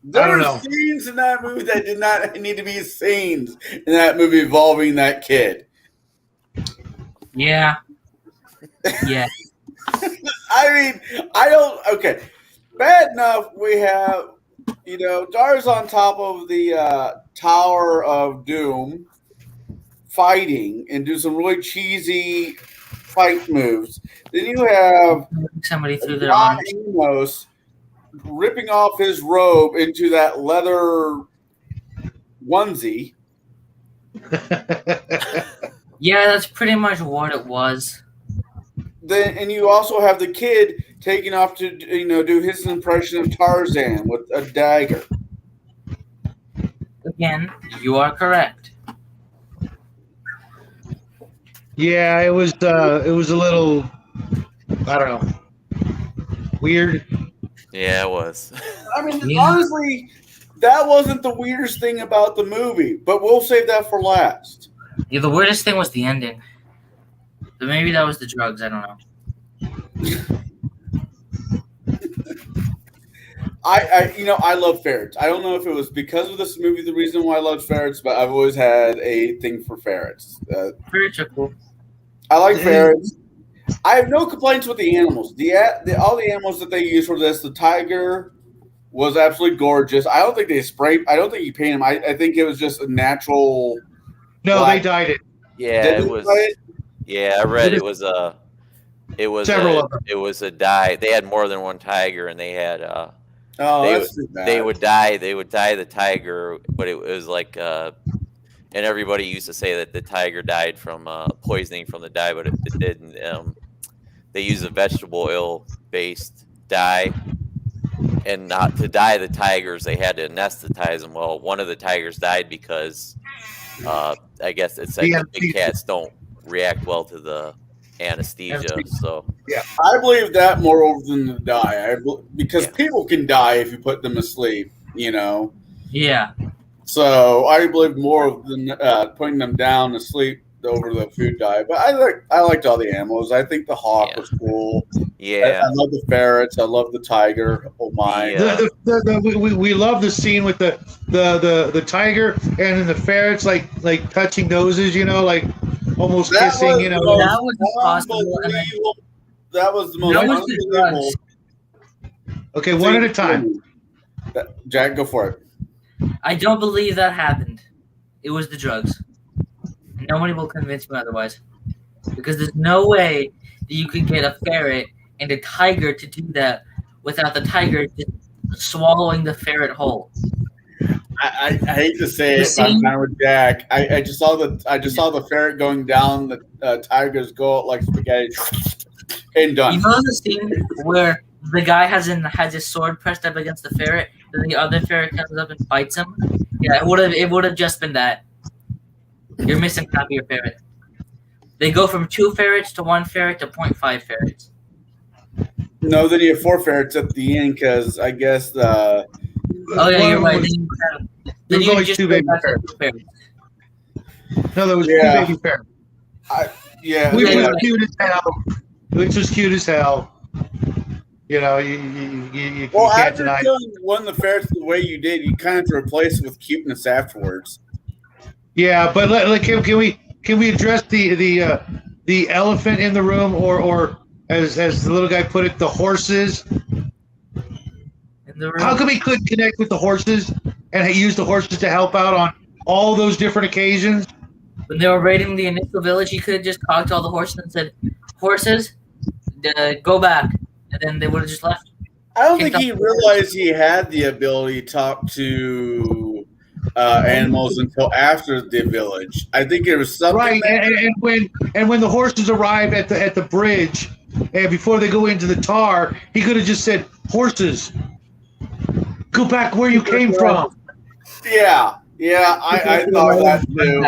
There I don't were know. scenes in that movie that did not need to be scenes in that movie involving that kid. Yeah. Yeah. I mean, okay. Bad enough we have, Dar's on top of the Tower of Doom fighting and do some really cheesy fight moves. Then you have Somebody threw their John arms. Amos ripping off his robe into that leather onesie. Yeah, that's pretty much what it was. And you also have the kid taking off to do his impression of Tarzan with a dagger. Again, you are correct. Yeah, it was a little, I don't know, weird. Yeah, it was. I mean, Yeah. honestly, That wasn't the weirdest thing about the movie, but we'll save that for last. Yeah, the weirdest thing was the ending. But maybe that was the drugs. I don't know. I love ferrets. I don't know if it was because of this movie the reason why I loved ferrets, but I've always had a thing for ferrets. Ferrets are cool. I like ferrets. I have no complaints with the animals. All the animals that they used for this, the tiger was absolutely gorgeous. I don't think they sprayed. I don't think he painted him. I think it was just a natural. No, black. they dyed it. Yeah, Did it they was. dye it? Yeah, I read it was a. It was Several of them. It was a dye. They had more than one tiger, and they had. Oh, they that's too bad. They would dye the tiger, but it was like. And everybody used to say that the tiger died from poisoning from the dye, but it didn't. They used a vegetable oil based dye, and not to dye the tigers, they had to anesthetize them. Well, one of the tigers died because I guess it's like the big cats don't react well to the anesthesia. So I believe that more over than the dye. Because people can die if you put them asleep. Yeah. So I believe more than putting them down to sleep over the food dye. But I liked all the animals. I think the hawk was cool. Yeah, I love the ferrets. I love the tiger. Oh my! We love the scene with the tiger and then the ferrets like touching noses. Like almost kissing. that was possible. That was the most unbelievable. Okay, one at a time. Jack, go for it. I don't believe that happened. It was the drugs. Nobody will convince me otherwise. Because there's no way that you could get a ferret and a tiger to do that without the tiger just swallowing the ferret whole. I hate to say it, but I'm kind with Jack. I just saw the ferret going down the tiger's gullet like spaghetti, and done. You know the scene where the guy has his sword pressed up against the ferret, and the other ferret comes up and bites him? Yeah, it would have just been that. You're missing half of your ferret. They go from 2 ferrets to 1 ferret to 0.5 ferrets. No, then you have 4 ferrets at the end because I guess the. Oh yeah, you're right. Then you just 2 baby ferrets. No, there was 2 baby ferrets. Yeah, which was cute as hell. Which was cute as hell. You can't deny. After killing one of the ferrets the way you did, you kind of have to replace it with cuteness afterwards. Yeah, but can we address the elephant in the room, or as the little guy put it, the horses? How come he couldn't connect with the horses and he used the horses to help out on all those different occasions? When they were raiding the initial village, he could have just talked to all the horses and said, "Horses, go back," and then they would have just left. I don't think he realized he had the ability to talk to animals until after the village. I think it was something. Right, and when the horses arrive at the bridge, and before they go into the tar, he could have just said, "Horses, go back where you came from." Yeah, I thought that too.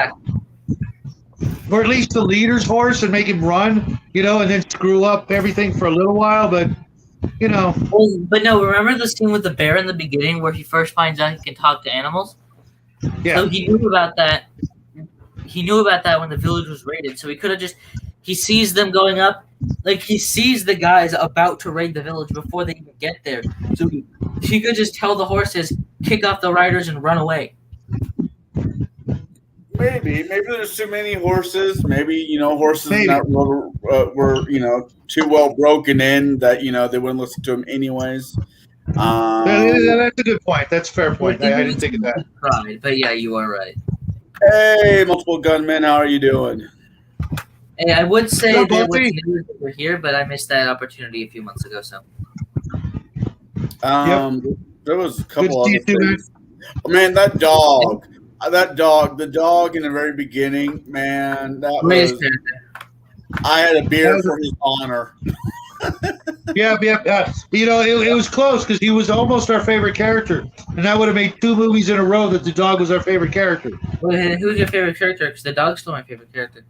Or at least the leader's horse, and make him run, and then screw up everything for a little while, but. But no, remember the scene with the bear in the beginning where he first finds out he can talk to animals? Yeah. So he knew about that. He knew about that when the village was raided. So he could have he sees them going up. Like, he sees the guys about to raid the village before they even get there. So he could just tell the horses, kick off the riders and run away. Maybe there's too many horses. Maybe horses were too well broken in that they wouldn't listen to him anyways. That's a good point. That's a fair point. I didn't think of that. Right, but yeah, you are right. Hey, multiple gunmen, how are you doing? Hey, I would say that what's news that we're here, but I missed that opportunity a few months ago. So, there was a couple other things. Man, the dog in the very beginning, man, that was. I had a beer for his honor. Yeah. It was close because he was almost our favorite character, and that would have made 2 movies in a row that the dog was our favorite character. Well, who's your favorite character? Because the dog's still my favorite character.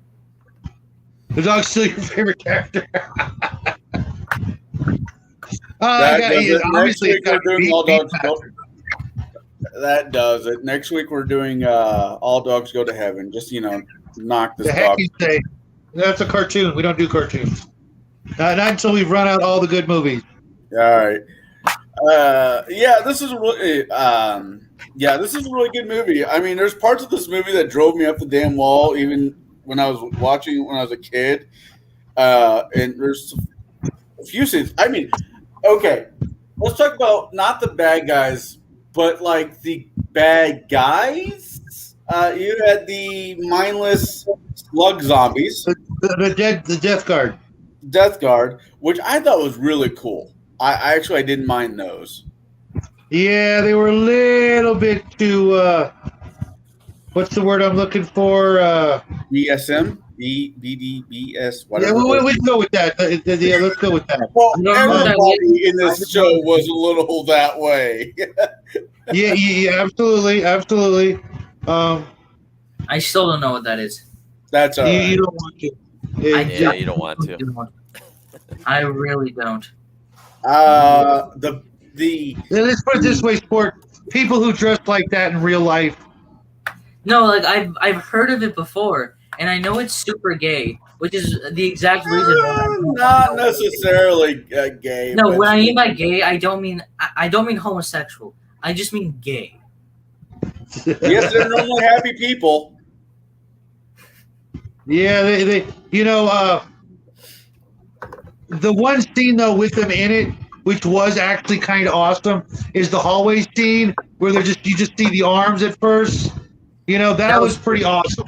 The dog's still your favorite character. Obviously, it's got to be That does it. Next week we're doing All Dogs Go to Heaven. Just knock this The heck dog. you say? That's a cartoon. We don't do cartoons. Not until we've run out all the good movies. All right. This is really this is a really good movie. I mean, there's parts of this movie that drove me up the damn wall, even when I was watching when I was a kid. And there's a few scenes. I mean, okay, let's talk about not the bad guys, but like the bad guys. You had the mindless slug zombies, The Death Guard. Death Guard, which I thought was really cool. I didn't mind those. Yeah, they were a little bit too. What's the word I'm looking for? BSM, BDBS, Yeah, whatever. we go with that. Yeah, let's go with that. Well, No, no, everybody in this show was a little that way. Yeah, absolutely. I still don't know what that is. That's all You right. don't want to. Yeah, you don't want to. I really don't. Let's put it this way, sport. People who dress like that in real life. No, like I've heard of it before, and I know it's super gay, which is the exact reason. Not necessarily gay. No, but- when I mean by gay, I don't mean homosexual. I just mean gay. Yes, they're normally happy people. Yeah, they the one scene though with them in it, which was actually kind of awesome, is the hallway scene where you just see the arms at first. That was pretty awesome.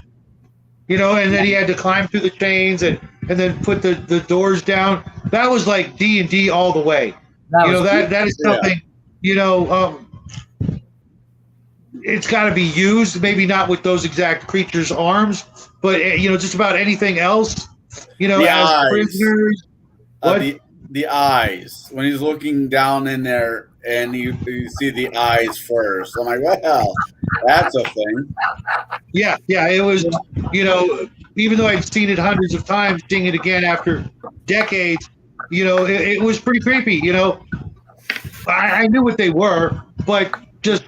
And then he had to climb through the chains and then put the doors down. That was like D&D all the way. That is something. It's got to be used, maybe not with those exact creatures' arms, but just about anything else. The as eyes. prisoners. What? The eyes when he's looking down in there and you see the eyes first. I'm like, well, that's a thing. Yeah, it was. Even though I'd seen it hundreds of times, seeing it again after decades, it was pretty creepy. I knew what they were, but just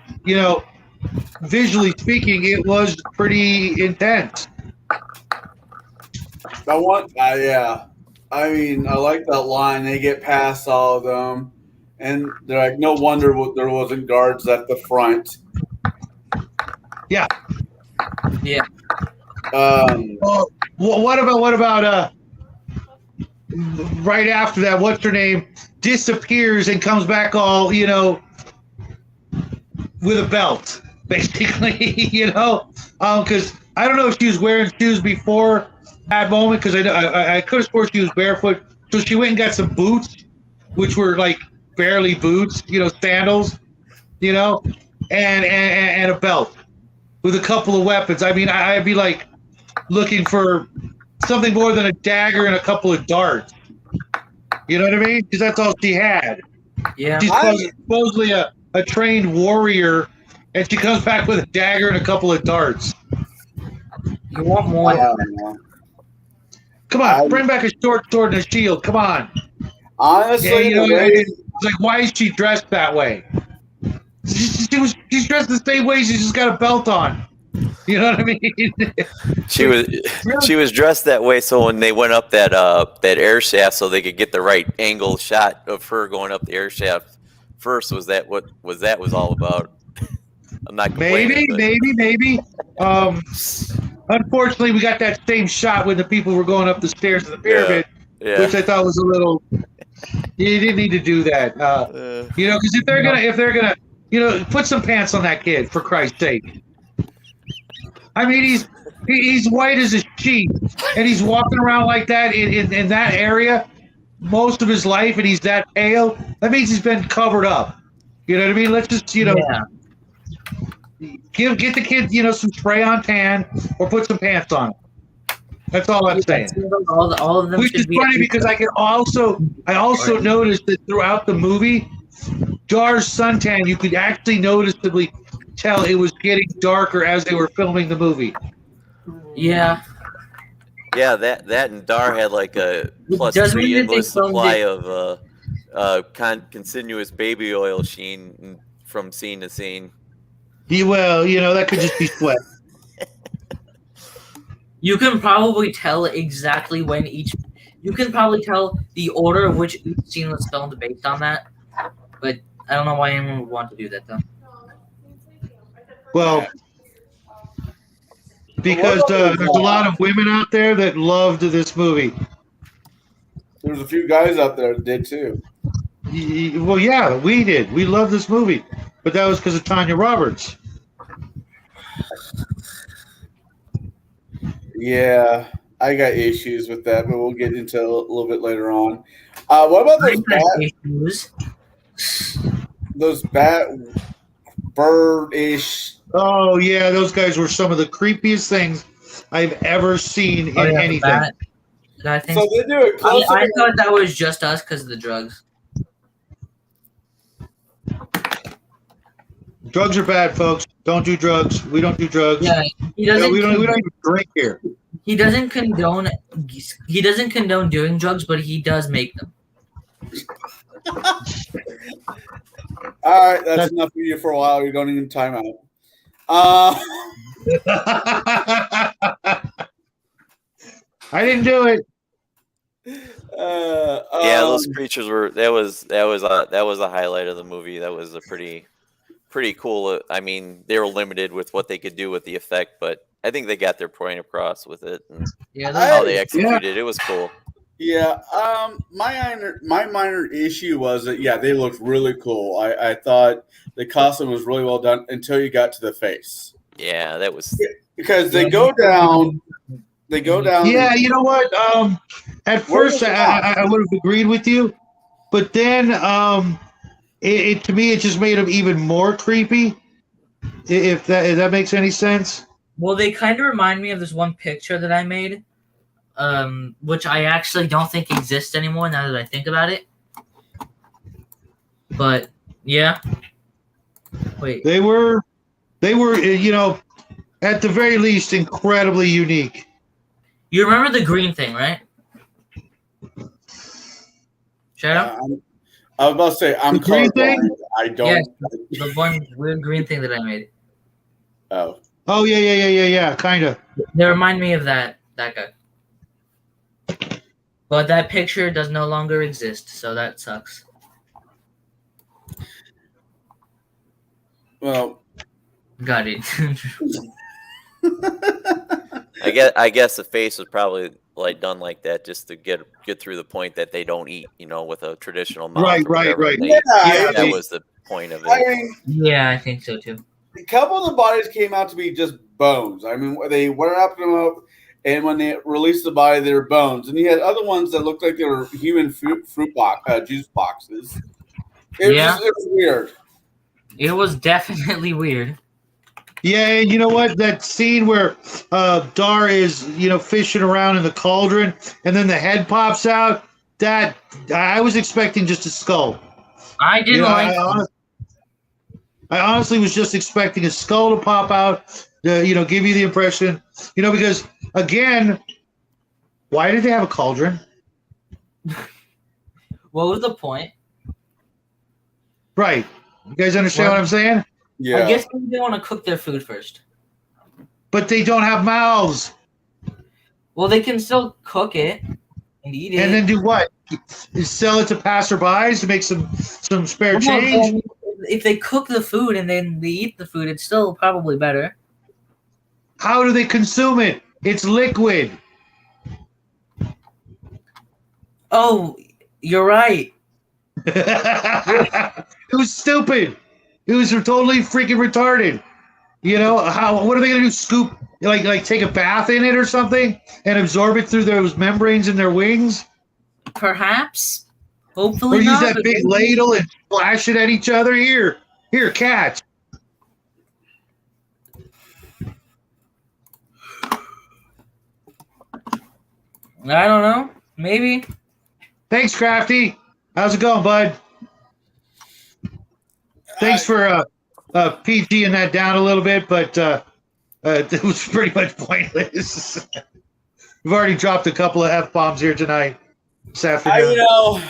visually speaking, it was pretty intense. I mean, I like that line. They get past all of them, and they're like, no wonder there wasn't guards at the front. Yeah. Yeah. Well, what about right after that? What's her name? Disappears and comes back all with a belt, basically. Because I don't know if she was wearing shoes before that moment, because I could have sworn she was barefoot. So she went and got some boots, which were like barely boots, sandals, and a belt with a couple of weapons. I mean, I'd be like looking for something more than a dagger and a couple of darts. You know what I mean? Because that's all she had. Yeah. She's supposedly a trained warrior, and she comes back with a dagger and a couple of darts. You want more? I don't know. Come on, bring back a short sword and a shield. Come on. Honestly, Yeah, the way it's like, why is she dressed that way? She's dressed the same way. She's just got a belt on. You know what I mean? She was dressed that way so when they went up that air shaft so they could get the right angle shot of her going up the air shaft first. Was that what was all about? I'm not complaining, maybe. Unfortunately, we got that same shot when the people were going up the stairs of the pyramid, Yeah. which I thought was a little. You didn't need to do that, because if they're gonna, put some pants on that kid, for Christ's sake. I mean, he's white as a sheet, and he's walking around like that in that area most of his life, and he's that pale. That means he's been covered up. You know what I mean? Let's just, get the kid, some spray on tan or put some pants on him. That's all I'm saying. All of them. Which is funny because I also noticed that throughout the movie, Dar's suntan, you could actually noticeably tell it was getting darker as they were filming the movie. Yeah. Yeah, that and Dar had like a plus Doesn't 3 mean that they endless filmed supply it- of continuous baby oil sheen from scene to scene. Well, that could just be sweat. You can probably tell exactly when each. You can probably tell the order of which each scene was filmed based on that. But I don't know why anyone would want to do that though. Well, because there's a lot of women out there that loved this movie. There's a few guys out there that did too. Well, yeah, we did. We loved this movie, but that was because of Tanya Roberts. Yeah, I got issues with that, but we'll get into a little bit later on. What about those bat bird-ish? Oh yeah, those guys were some of the creepiest things I've ever seen in anything. I think So they do it. I thought that was just us because of the drugs. Drugs are bad, folks. Don't do drugs. We don't do drugs. Yeah, he doesn't. We don't even drink here. He doesn't condone. He doesn't condone doing drugs, but he does make them. All right, that's enough for you for a while. You don't even time out. I didn't do it. Yeah, those creatures were. That was a highlight of the movie. That was a pretty cool. I mean, they were limited with what they could do with the effect, but I think they got their point across with it. And how they executed it was cool. Yeah. My minor issue was that they looked really cool. I thought the costume was really well done until you got to the face. Yeah, that was because they go down. They go down. Yeah, you know what? At first, I would have agreed with you, but then it to me it just made them even more creepy. If that makes any sense. Well, they kind of remind me of this one picture that I made, which I actually don't think exists anymore now that I think about it. But yeah, wait. They were, at the very least, incredibly unique. You remember the green thing, right? Shadow? I was about to say I'm colorblind. I don't. Yes, the one weird green thing that I made. Oh. Oh yeah, kind of. They remind me of that guy. But that picture does no longer exist, so that sucks. Well, got it. I guess the face was probably done like that just to get through the point that they don't eat, with a traditional mouth. Right. That was the point of it. I mean, yeah, I think so too. A couple of the bodies came out to be just bones. I mean, they wrapped them up, and when they released the body, they were bones. And you had other ones that looked like they were human juice boxes. It was weird. It was definitely weird. Yeah, and you know what? That scene where Dar is, fishing around in the cauldron, and then the head pops out. That I was expecting just a skull. I didn't like. I honestly was just expecting a skull to pop out, give you the impression, because again, why did they have a cauldron? What was the point? Right. You guys understand what I'm saying? Yeah. I guess they want to cook their food first. But they don't have mouths. Well, they can still cook it and eat it. And then do what? Sell it to passerbys to make some spare change? If they cook the food and then they eat the food, it's still probably better. How do they consume it? It's liquid. Oh, you're right. It was stupid. It was totally freaking retarded. What are they gonna do? Scoop, like take a bath in it or something and absorb it through those membranes in their wings? Perhaps. Hopefully or not. Use that big ladle and splash it at each other. Here, catch. I don't know. Maybe. Thanks, Crafty. How's it going, bud? Thanks for PGing that down a little bit, but it was pretty much pointless. We've already dropped a couple of F-bombs here tonight, this afternoon.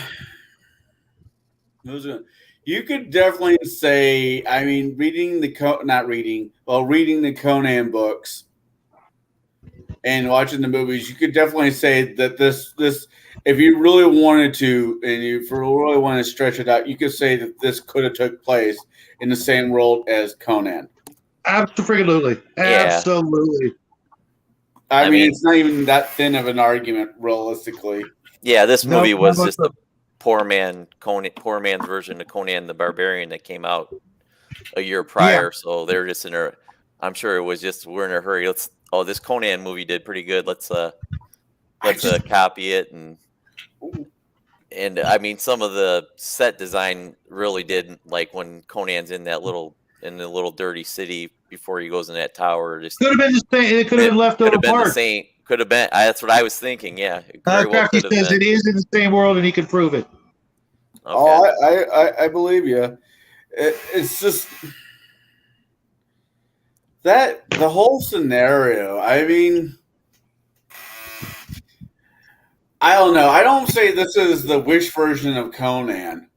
You could definitely say, I mean, reading the Conan books and watching the movies, you could definitely say that this if you really wanted to and you really want to stretch it out, you could say that this could have took place in the same world as Conan. Absolutely. Yeah. Absolutely. I mean, it's not even that thin of an argument, realistically. Yeah, this movie No, was not just much. a poor man's version of Conan the Barbarian that came out a year prior. So they're just in a. I'm sure it was just we're in a hurry. This Conan movie did pretty good. Let's copy it and I mean some of the set design really did, like when Conan's in the little dirty city before he goes in that tower. Just Could have been the same. It could have been left over been the parts. same. Could have been. That's what I was thinking. Yeah, it very well Crafty could have says been. it is in the same world, and he can prove it. Okay. Oh, I believe you. It's just that the whole scenario. I mean, I don't know. I don't say this is the Wish version of Conan.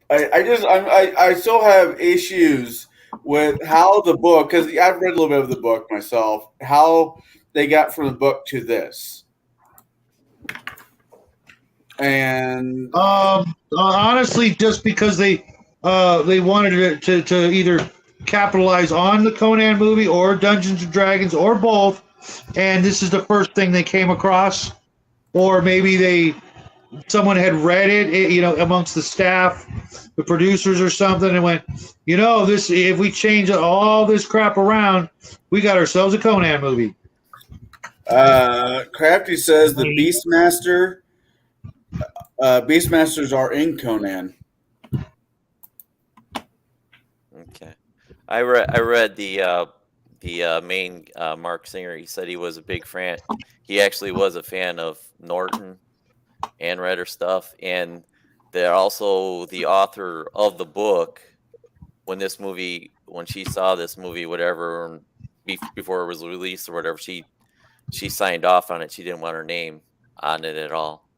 I still have issues with how the book, because I've read a little bit of the book myself, how they got from the book to this. And honestly, just because they wanted to either capitalize on the Conan movie or Dungeons and Dragons or both, and this is the first thing they came across, or maybe someone had read it, amongst the staff, the producers or something, and went, this, if we change all this crap around, we got ourselves a Conan movie. Crafty says the Beastmasters are in Conan. Okay, I read the main Mark Singer. He said he was a big fan. He actually was a fan of Norton and read her stuff, and they're also the author of the book. When she saw this movie, whatever, before it was released or whatever, she signed off on it. She didn't want her name on it at all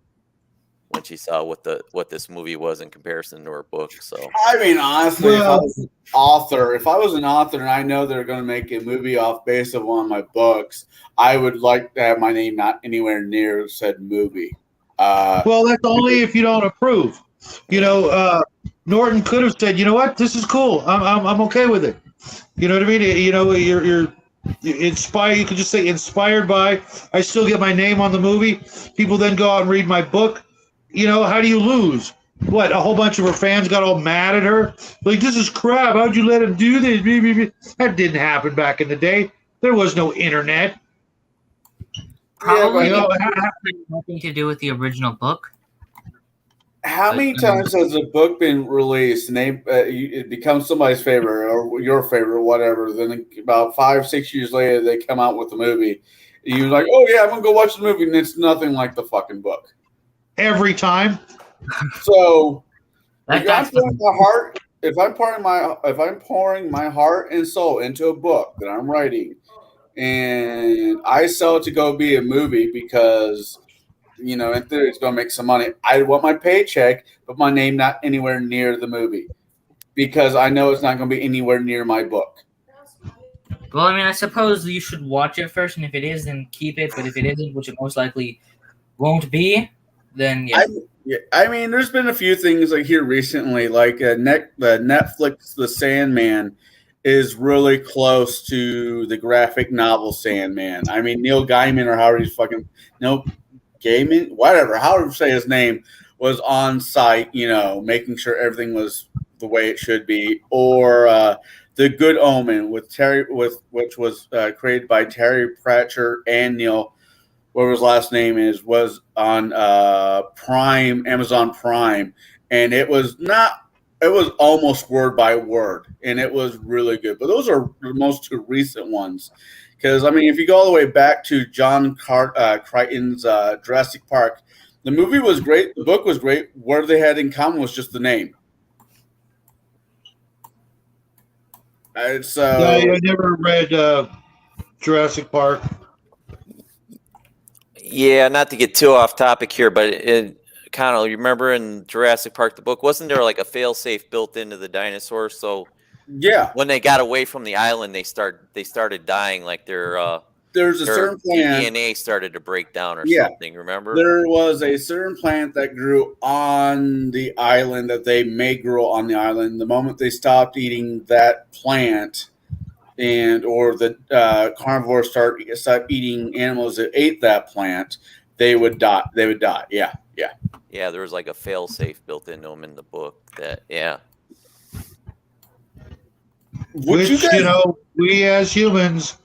when she saw what this movie was in comparison to her book. So I mean, honestly, if I was an author and I know they're going to make a movie based on one of my books, I would like to have my name not anywhere near said movie. Well, that's only if you don't approve. Norton could have said, "You know what? This is cool. I'm okay with it." You know what I mean? You're inspired. You could just say inspired by. I still get my name on the movie. People then go out and read my book. How do you lose? What? A whole bunch of her fans got all mad at her. Like, this is crap. How'd you let him do this? That didn't happen back in the day. There was no internet. Probably had nothing to do with the original book. How many times has a book been released and it becomes somebody's favorite or your favorite, whatever? Then about 5-6 years later, they come out with the movie. And you're like, oh yeah, I'm gonna go watch the movie, and it's nothing like the fucking book. Every time. So if I'm pouring my heart and soul into a book that I'm writing, and I sell it to go be a movie because, in theory it's going to make some money, I want my paycheck, but my name not anywhere near the movie because I know it's not going to be anywhere near my book. Well, I mean, I suppose you should watch it first, and if it is, then keep it. But if it isn't, which it most likely won't be, then yeah. I mean, there's been a few things like here recently, like the Netflix The Sandman is really close to the graphic novel Sandman. I mean, Neil Gaiman or however he's Gaiman, whatever, however you say his name, was on site, making sure everything was the way it should be. Or The Good Omen which was created by Terry Pratchett and Neil, whatever his last name is, was on Prime, Amazon Prime, and it was almost word by word, and it was really good. But those are the most two recent ones. Because, I mean, if you go all the way back to John Crichton's Jurassic Park, the movie was great. The book was great. What they had in common was just the name. I never read Jurassic Park. Yeah, not to get too off topic here, but Connell, you remember in Jurassic Park, the book, wasn't there like a failsafe built into the dinosaurs? So Yeah, when they got away from the island, they started dying, like their there's a certain plant. DNA started to break down or Yeah. something. Remember? There was a certain plant that grew on the island that they may grow on the island. The moment they stopped eating that plant, or the carnivores stopped eating animals that ate that plant, they would die. They would die. Yeah, yeah. Yeah, there was like a failsafe built into them in the book. That Would Which, we as humans,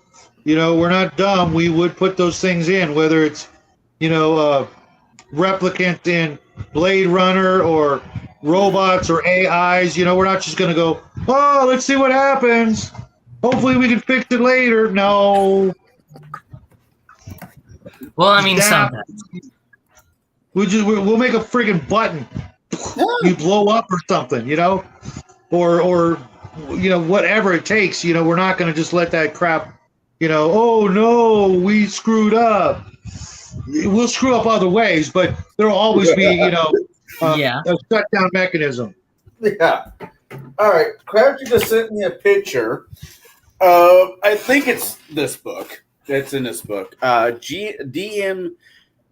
we're not dumb. We would put those things in, whether it's, replicant in Blade Runner or robots or AIs. We're not just going to go, oh, let's see what happens. Hopefully we can fix it later. No. Well, I mean, Snap. sometimes. We'll make a friggin' button. You blow up or something, or whatever it takes. We're not going to just let that crap. Oh no, we screwed up. We'll screw up other ways, but there'll always be, Yeah. a shutdown mechanism. Yeah. All right. Crafty just sent me a picture. I think it's this book. It's in this book. DM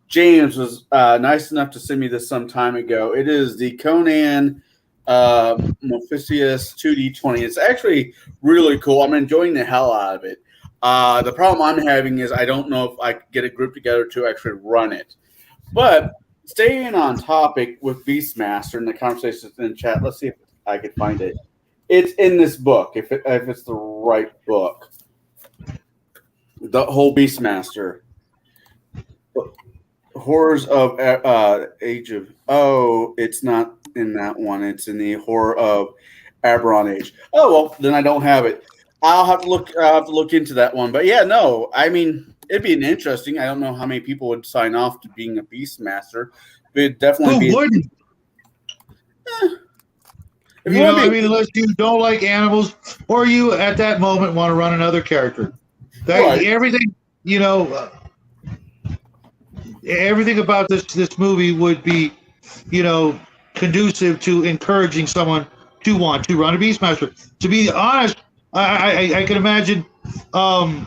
James was nice enough to send me this some time ago. It is the Conan Mephistius 2D20. It's actually really cool. I'm enjoying the hell out of it. The problem I'm having is I don't know if I could get a group together to actually run it. But staying on topic with Beastmaster and the conversations in the chat, let's see if I can find it. It's in this book, if it's the right book. The whole Beastmaster. Horrors of Age of... Oh, it's not in that one. It's in the Horror of Aberon Age. Oh, well, then I don't have it. I'll have to look into that one. But yeah, no, I mean, it'd be an interesting. I don't know how many people would sign off to being a Beastmaster, but it'd definitely Who wouldn't? Unless you don't like animals, or you at that moment want to run another character. Right. Everything, everything about this movie would be, conducive to encouraging someone to want to run a Beastmaster. To be honest, I can imagine, once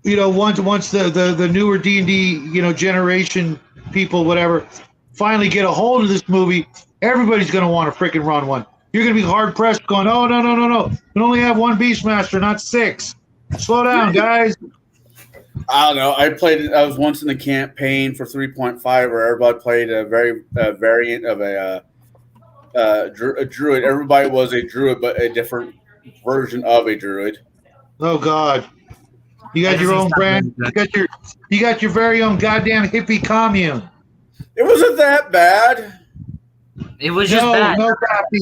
the newer D&D, generation people, whatever, finally get a hold of this movie, everybody's going to want to freaking run one. You're going to be hard pressed going, oh, no. We can only have one Beastmaster, not 6. Slow down, guys. I don't know. I was once in the campaign for 3.5 where everybody played a variant of a druid. Everybody was a druid, but a different version of a druid. Oh God! You got your own brand. You got your very own goddamn hippie commune. It wasn't that bad. It was just bad. No, crafty.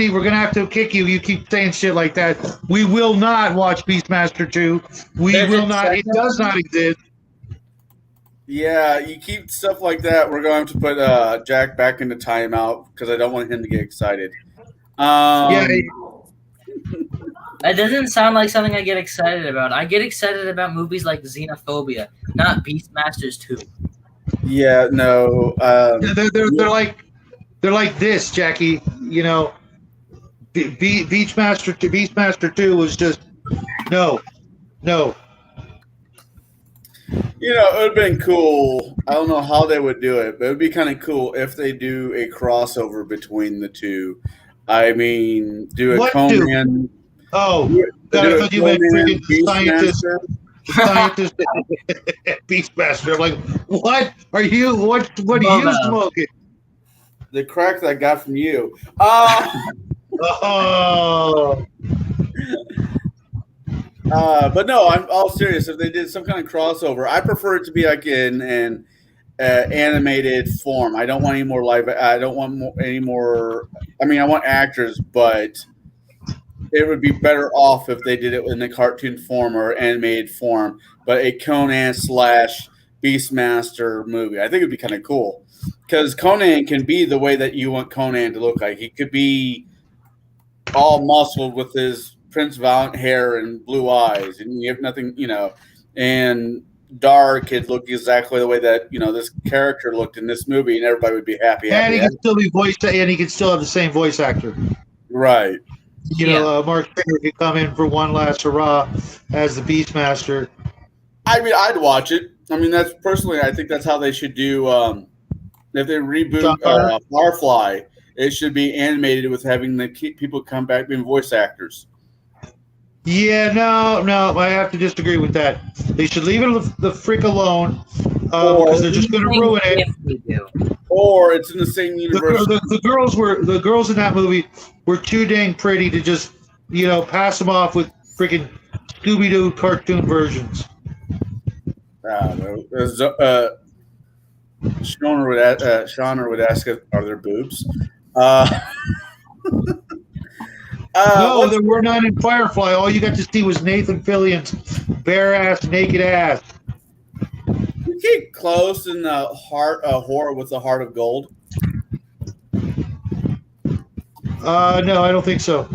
We're gonna have to kick you. You keep saying shit like that. We will not watch Beastmaster 2. We will not. It does not exist. Yeah, you keep stuff like that. We're going to put Jack back into timeout because I don't want him to get excited. That doesn't sound like something I get excited about. I get excited about movies like Xenophobia, not Beastmasters 2. Yeah, no. They're like this, Jackie. Beastmaster 2 was just no. It would have been cool. I don't know how they would do it, but it would be kind of cool if they do a crossover between the two. I mean, do a Conan. Oh, I thought you meant freaking scientist. Beastmaster. I'm like, what are you? What are you smoking? The crack that I got from you. But no, I'm all serious. If they did some kind of crossover, I prefer it to be like in an animated form. I don't want any more live. I don't want any more. I mean, I want actors, but it would be better off if they did it in the cartoon form or animated form. But a Conan / Beastmaster movie, I think it'd be kind of cool because Conan can be the way that you want Conan to look like. He could be all muscled with his Prince Valiant hair and blue eyes, and you have nothing, and dark, it'd look exactly the way that this character looked in this movie, and everybody would be happy. And he can still be voiced, and he can still have the same voice actor. Right. Mark Stringer could come in for one last hurrah as the Beastmaster. I mean, I'd watch it. I mean, that's personally, I think that's how they should do. If they reboot Firefly, it should be animated with having the people come back being voice actors. Yeah, no, I have to disagree with that. They should leave it the frick alone because they're just going to ruin it. Or it's in the same universe. The girls in that movie were too dang pretty to just pass them off with freaking Scooby-Doo cartoon versions. Shauna would ask, "Are there boobs?" No, there were none in Firefly. All you got to see was Nathan Fillion's bare ass, naked ass. You get close in the heart, horror with the heart of gold. No, I don't think so.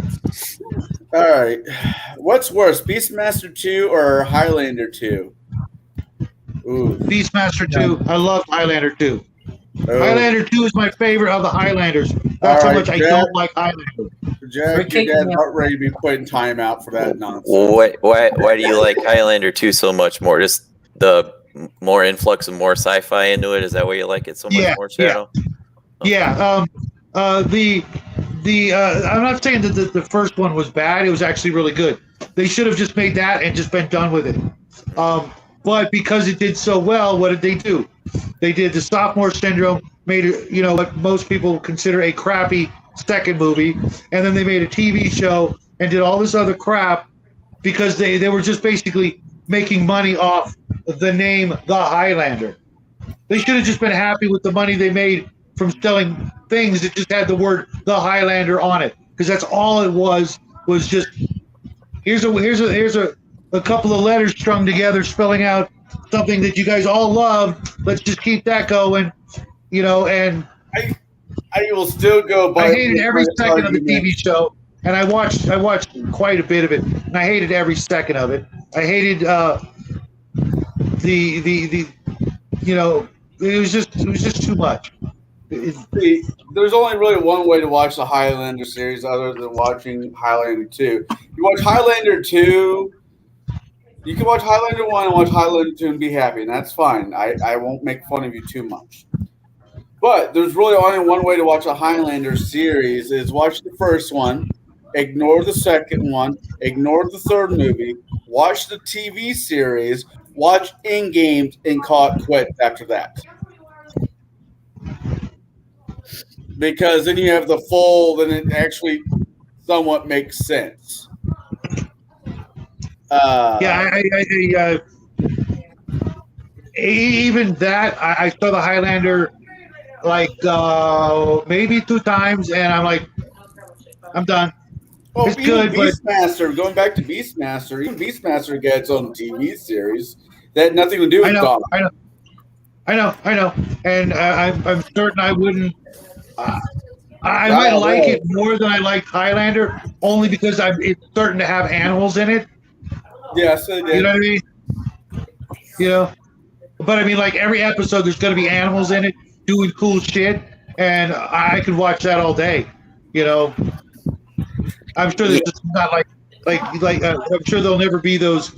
All right, what's worse, Beastmaster 2 or Highlander 2? Ooh. Beastmaster 2. I love Highlander 2. Oh. Highlander 2 is my favorite of the Highlanders. That's how much I don't like Highlander. Jack, your dad's not ready to be put in timeout for that nonsense. Why do you like Highlander 2 so much more? Just the more influx of more sci-fi into it? Is that why you like it so much more, Shadow? Yeah. I'm not saying that the first one was bad. It was actually really good. They should have just made that and just been done with it. But because it did so well, what did they do? They did the Sophomore Syndrome, made it, what most people consider a crappy second movie, and then they made a TV show and did all this other crap because they were just basically making money off the name The Highlander. They should have just been happy with the money they made from selling things that just had the word The Highlander on it, because that's all it was just here's a couple of letters strung together spelling out something that you guys all love. Let's just keep that going, and I will still go by. I hated every second of the TV show, and I watched quite a bit of it, and I hated every second of it. I hated it was just too much. See, there's only really one way to watch the Highlander series other than watching Highlander 2. You watch Highlander 2, you can watch Highlander 1 and watch Highlander 2 and be happy, and that's fine. I won't make fun of you too much. But there's really only one way to watch a Highlander series is watch the first one, ignore the second one, ignore the third movie, watch the TV series, watch Endgame, and call it quits after that. Because then you have the full, then it actually somewhat makes sense. Even that, I saw the Highlander maybe 2 times, and I'm like, I'm done. Well, it's good, Beastmaster, going back to Beastmaster, even Beastmaster gets its own TV series that had nothing to do with Donna. I know, and I'm certain I wouldn't. I might like it more than I liked Highlander, only because it's certain to have animals in it. Yes, it did. You know what I mean? But I mean, like every episode, there's going to be animals in it doing cool shit, and I could watch that all day. I'm sure there's just not I'm sure there'll never be those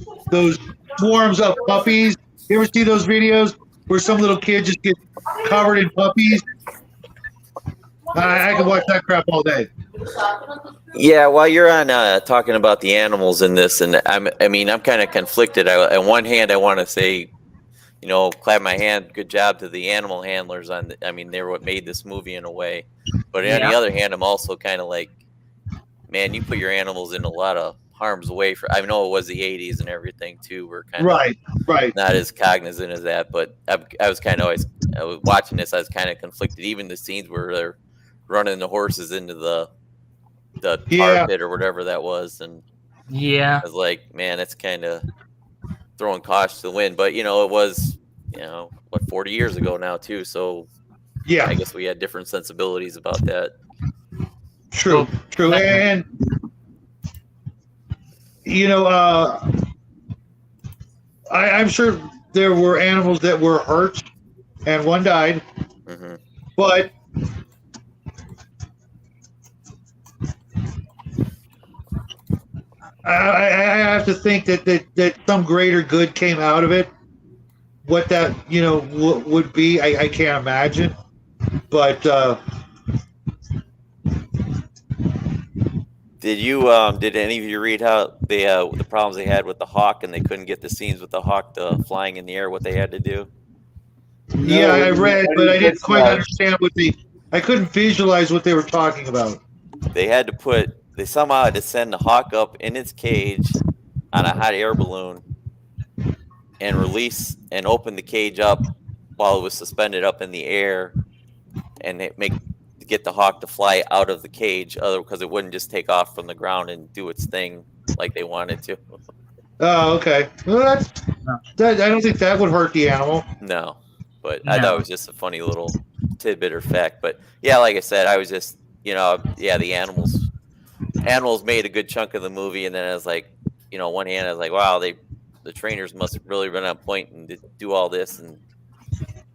swarms of puppies. You ever see those videos where some little kid just gets covered in puppies? I could watch that crap all day. Yeah, while you're on talking about the animals in this, and I'm kind of conflicted. On one hand, I want to say, clap my hand, good job to the animal handlers they're what made this movie in a way. But on the other hand, I'm also kind of like, man, you put your animals in a lot of harm's way. I know it was the 80s and everything too. We're kind of right, not as cognizant as that, but I was kind of always watching this. I was kind of conflicted. Even the scenes where they're running the horses into the tar pit or whatever that was, and I was like, man, that's kind of throwing caution to the wind. But it was 40 years ago now too, so I guess we had different sensibilities about that. True, and I'm sure there were animals that were hurt, and one died. Hmm. But I have to think that some greater good came out of it. What that would be, I can't imagine. But Did any of you read how they the problems they had with the hawk and they couldn't get the scenes with the hawk flying in the air? What they had to do? yeah, I read, but I didn't quite that. understand I couldn't visualize what they were talking about. They somehow had to send the hawk up in its cage on a hot air balloon and release and open the cage up while it was suspended up in the air, and get the hawk to fly out of the cage, because it wouldn't just take off from the ground and do its thing like they wanted to. Oh, okay. Well, I don't think that would hurt the animal. No, but I thought it was just a funny little tidbit or fact. But yeah, like I said, I was just the animals made a good chunk of the movie, and then I was like, one hand I was like, wow, the trainers must have really been on point and do all this and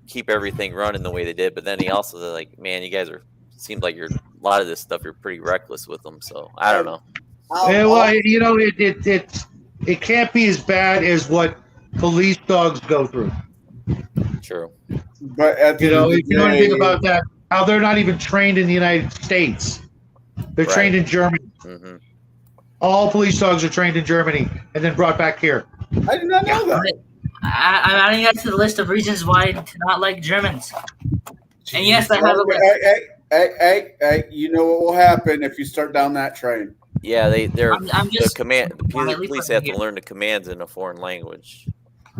keep everything running the way they did. But then he also said, like, man, you guys seems like a lot of this stuff you're pretty reckless with them. So I don't know. Yeah, well, it can't be as bad as what police dogs go through. True. But at the If you know anything about that, how they're not even trained in the United States. They're trained in Germany. Mm-hmm. All police dogs are trained in Germany and then brought back here. I did not know that. I'm adding that to the list of reasons why to not like Germans. And yes, I have a list. Hey, you know what will happen if you start down that train. Yeah, they're I'm the police have to learn the commands in a foreign language.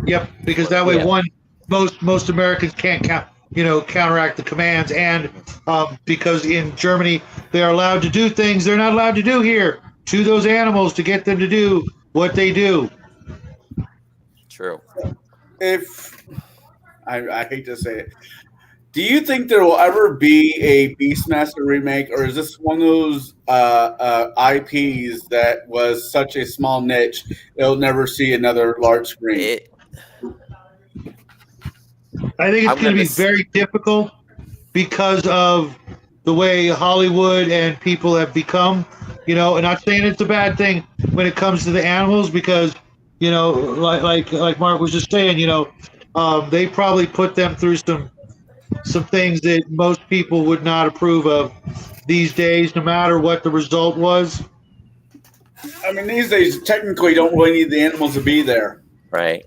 Yep, because that way most Americans can't counteract the commands, and because in Germany they are allowed to do things they're not allowed to do here to those animals to get them to do what they do. True. If I hate to say it, do you think there will ever be a Beastmaster remake, or is this one of those IPs that was such a small niche it'll never see another large screen? I think it's going to be very difficult because of the way Hollywood and people have become. And not saying it's a bad thing when it comes to the animals, because like Mark was just saying, they probably put them through some things that most people would not approve of these days, no matter what the result was. I mean, these days technically don't really need the animals to be there. Right.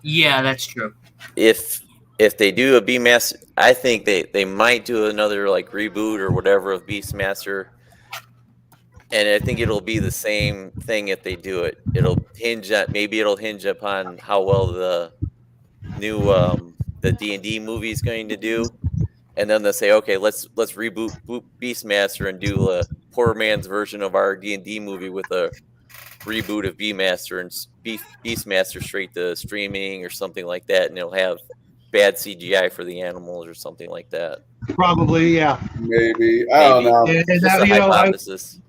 Yeah, that's true. If they do a Beastmaster, I think they might do another like reboot or whatever of Beastmaster. And I think it'll be the same thing if they do it. It'll hinge upon how well the new the D&D movie is going to do, and then they'll say, okay, let's reboot Beastmaster and do a poor man's version of our D&D movie with a reboot of Beastmaster and Beastmaster straight to streaming or something like that, and it'll have bad CGI for the animals or something like that. Probably, yeah. Maybe. I don't know. And Just a hypothesis.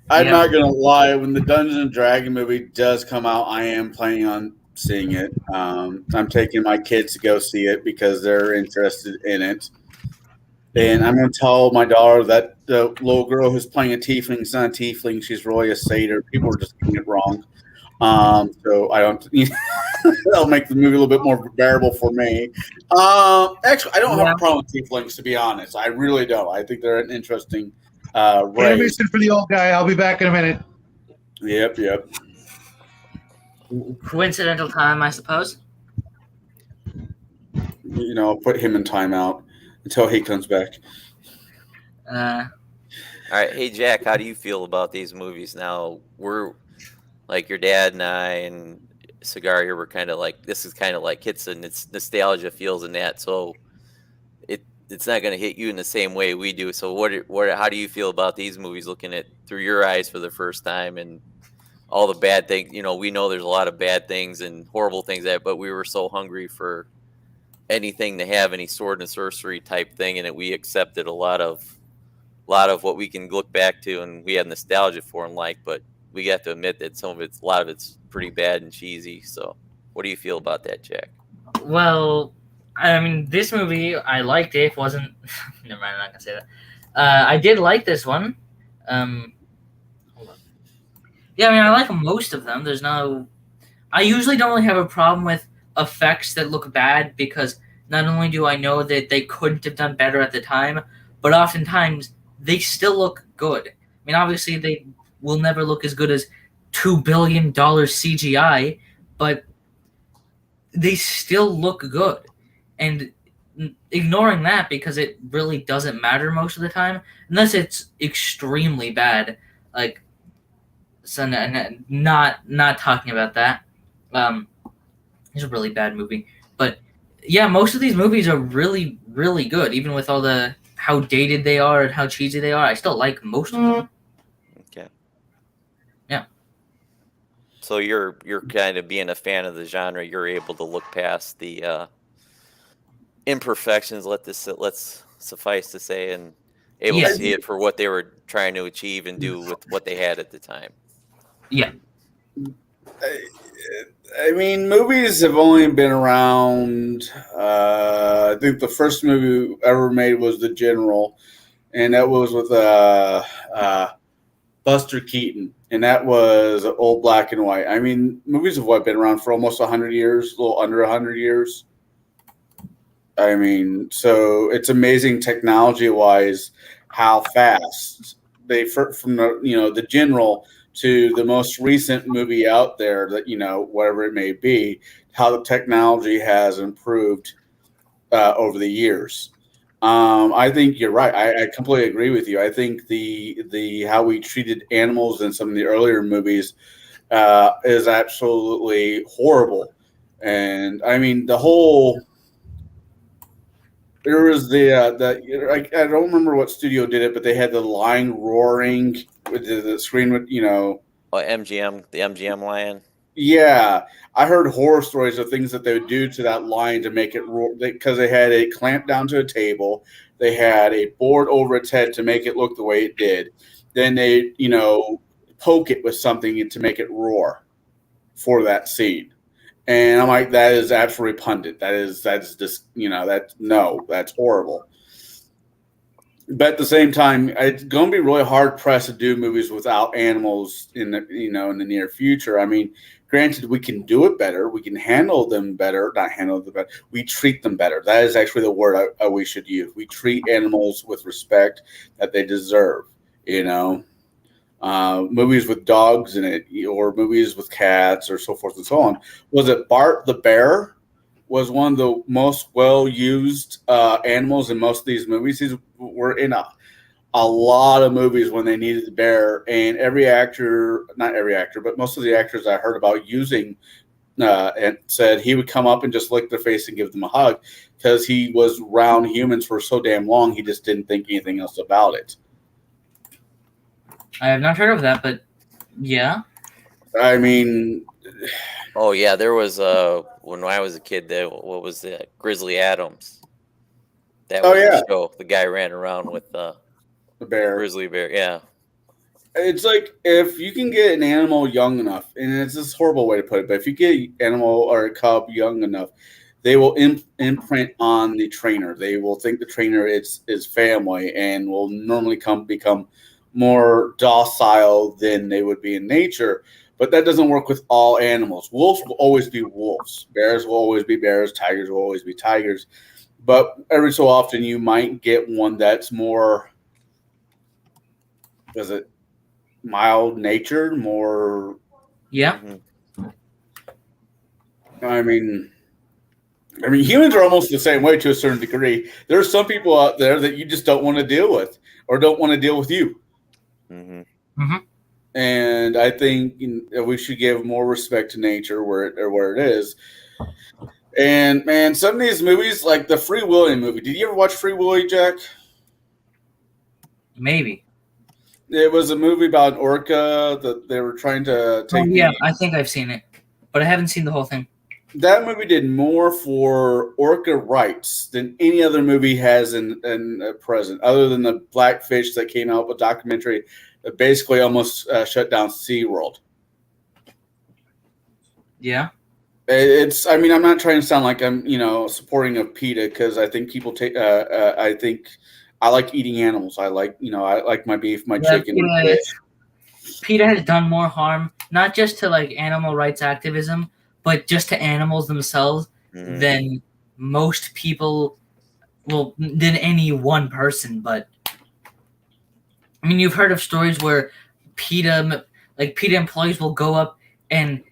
I'm not gonna lie. When the Dungeons and Dragon movie does come out, I am planning on seeing it. I'm taking my kids to go see it because they're interested in it. And I'm gonna tell my daughter that the little girl who's playing a tiefling is not a tiefling; she's really a satyr. People are just getting it wrong. So I don't. That'll make the movie a little bit more bearable for me. Actually, I don't have a problem with tieflings, to be honest. I really don't. I think they're an interesting. Race. For the old guy. I'll be back in a minute. Yep. Coincidental time, I suppose. I'll put him in timeout until he comes back. All right. Hey, Jack, how do you feel about these movies now? We're like your dad and I and Cigar here. We're kind of like, this is kind of like hits and it's nostalgia feels in that. So it's not going to hit you in the same way we do. So how do you feel about these movies looking at through your eyes for the first time and all the bad things? We know there's a lot of bad things and horrible things but we were so hungry for anything to have any sword and sorcery type thing, and that we accepted a lot of what we can look back to and we have nostalgia for and but we have to admit that a lot of it's pretty bad and cheesy. So, what do you feel about that, Jack? Well, I mean, this movie, I liked it. It wasn't. Never mind, I'm not gonna say that. I did like this one. Hold on. Yeah, I mean, I like most of them. There's no. I usually don't really have a problem with effects that look bad because not only do I know that they couldn't have done better at the time, but oftentimes they still look good. I mean, obviously they will never look as good as $2 billion CGI, but they still look good. And ignoring that because it really doesn't matter most of the time, unless it's extremely bad. Like, so not talking about that. It's a really bad movie, but yeah, most of these movies are really, really good, even with all the how dated they are and how cheesy they are. I still like most of them. Okay. Yeah. So you're kind of being a fan of the genre. You're able to look past the imperfections. Let's suffice to say, and able to see it for what they were trying to achieve and do with what they had at the time. Yeah. I mean, movies have only been around. I think the first movie ever made was The General, and that was with Buster Keaton, and that was old black and white. I mean, movies have been around for almost 100 years, a little under 100 years. I mean, so it's amazing technology-wise how fast they from the General to the most recent movie out there that whatever it may be, how the technology has improved over the years. I think you're right. I completely agree with you. I think the how we treated animals in some of the earlier movies is absolutely horrible. And I mean the whole. There was I don't remember what studio did it, but they had the lion roaring with the screen with Oh, MGM, the MGM lion. Yeah, I heard horror stories of things that they would do to that lion to make it roar because they had it clamped down to a table. They had a board over its head to make it look the way it did. Then they, poke it with something to make it roar for that scene. And I'm like, that is absolutely repugnant. That's just, that's horrible. But at the same time, it's going to be really hard pressed to do movies without animals in the near future. I mean, granted, we can do it better. We can handle them better. Not handle them better. We treat them better. That is actually the word we should use. We treat animals with respect that they deserve. Movies with dogs in it, or movies with cats, or so forth and so on. Was it Bart the Bear? Was one of the most well-used animals in most of these movies. These were in a lot of movies when they needed the bear, and every actor, not every actor, but most of the actors I heard about using and said he would come up and just lick their face and give them a hug because he was around humans for so damn long, he just didn't think anything else about it. I have not heard of that, but yeah. I mean... Oh yeah, there was when I was a kid. What was that? Grizzly Adams. That was the show. The guy ran around with the bear, grizzly bear. Yeah, it's like if you can get an animal young enough, and it's this horrible way to put it, but if you get an animal or a cub young enough, they will imprint on the trainer. They will think the trainer is family, and will normally become more docile than they would be in nature. But that doesn't work with all animals. Wolves will always be wolves. Bears will always be bears. Tigers will always be tigers. But every so often you might get one that's more, mild-natured, more... Yeah. I mean, humans are almost the same way to a certain degree. There are some people out there that you just don't want to deal with or don't want to deal with you. Mm-hmm. Mm-hmm. And I think we should give more respect to nature where it is. And man, some of these movies, like the Free Willy movie. Did you ever watch Free Willy, Jack? Maybe. It was a movie about an orca that they were trying to take. Yeah, I think I've seen it, but I haven't seen the whole thing. That movie did more for orca rights than any other movie has in present, other than the Blackfish that came out with a documentary basically almost shut down SeaWorld. Yeah. It's. I mean, I'm not trying to sound like I'm, supporting of PETA because I think people take. I think I like eating animals. I like my beef, my Yeah, chicken. And fish. PETA has done more harm, not just to like animal rights activism, but just to animals themselves than most people. Well, than any one person. But I mean, you've heard of stories where PETA employees will go up and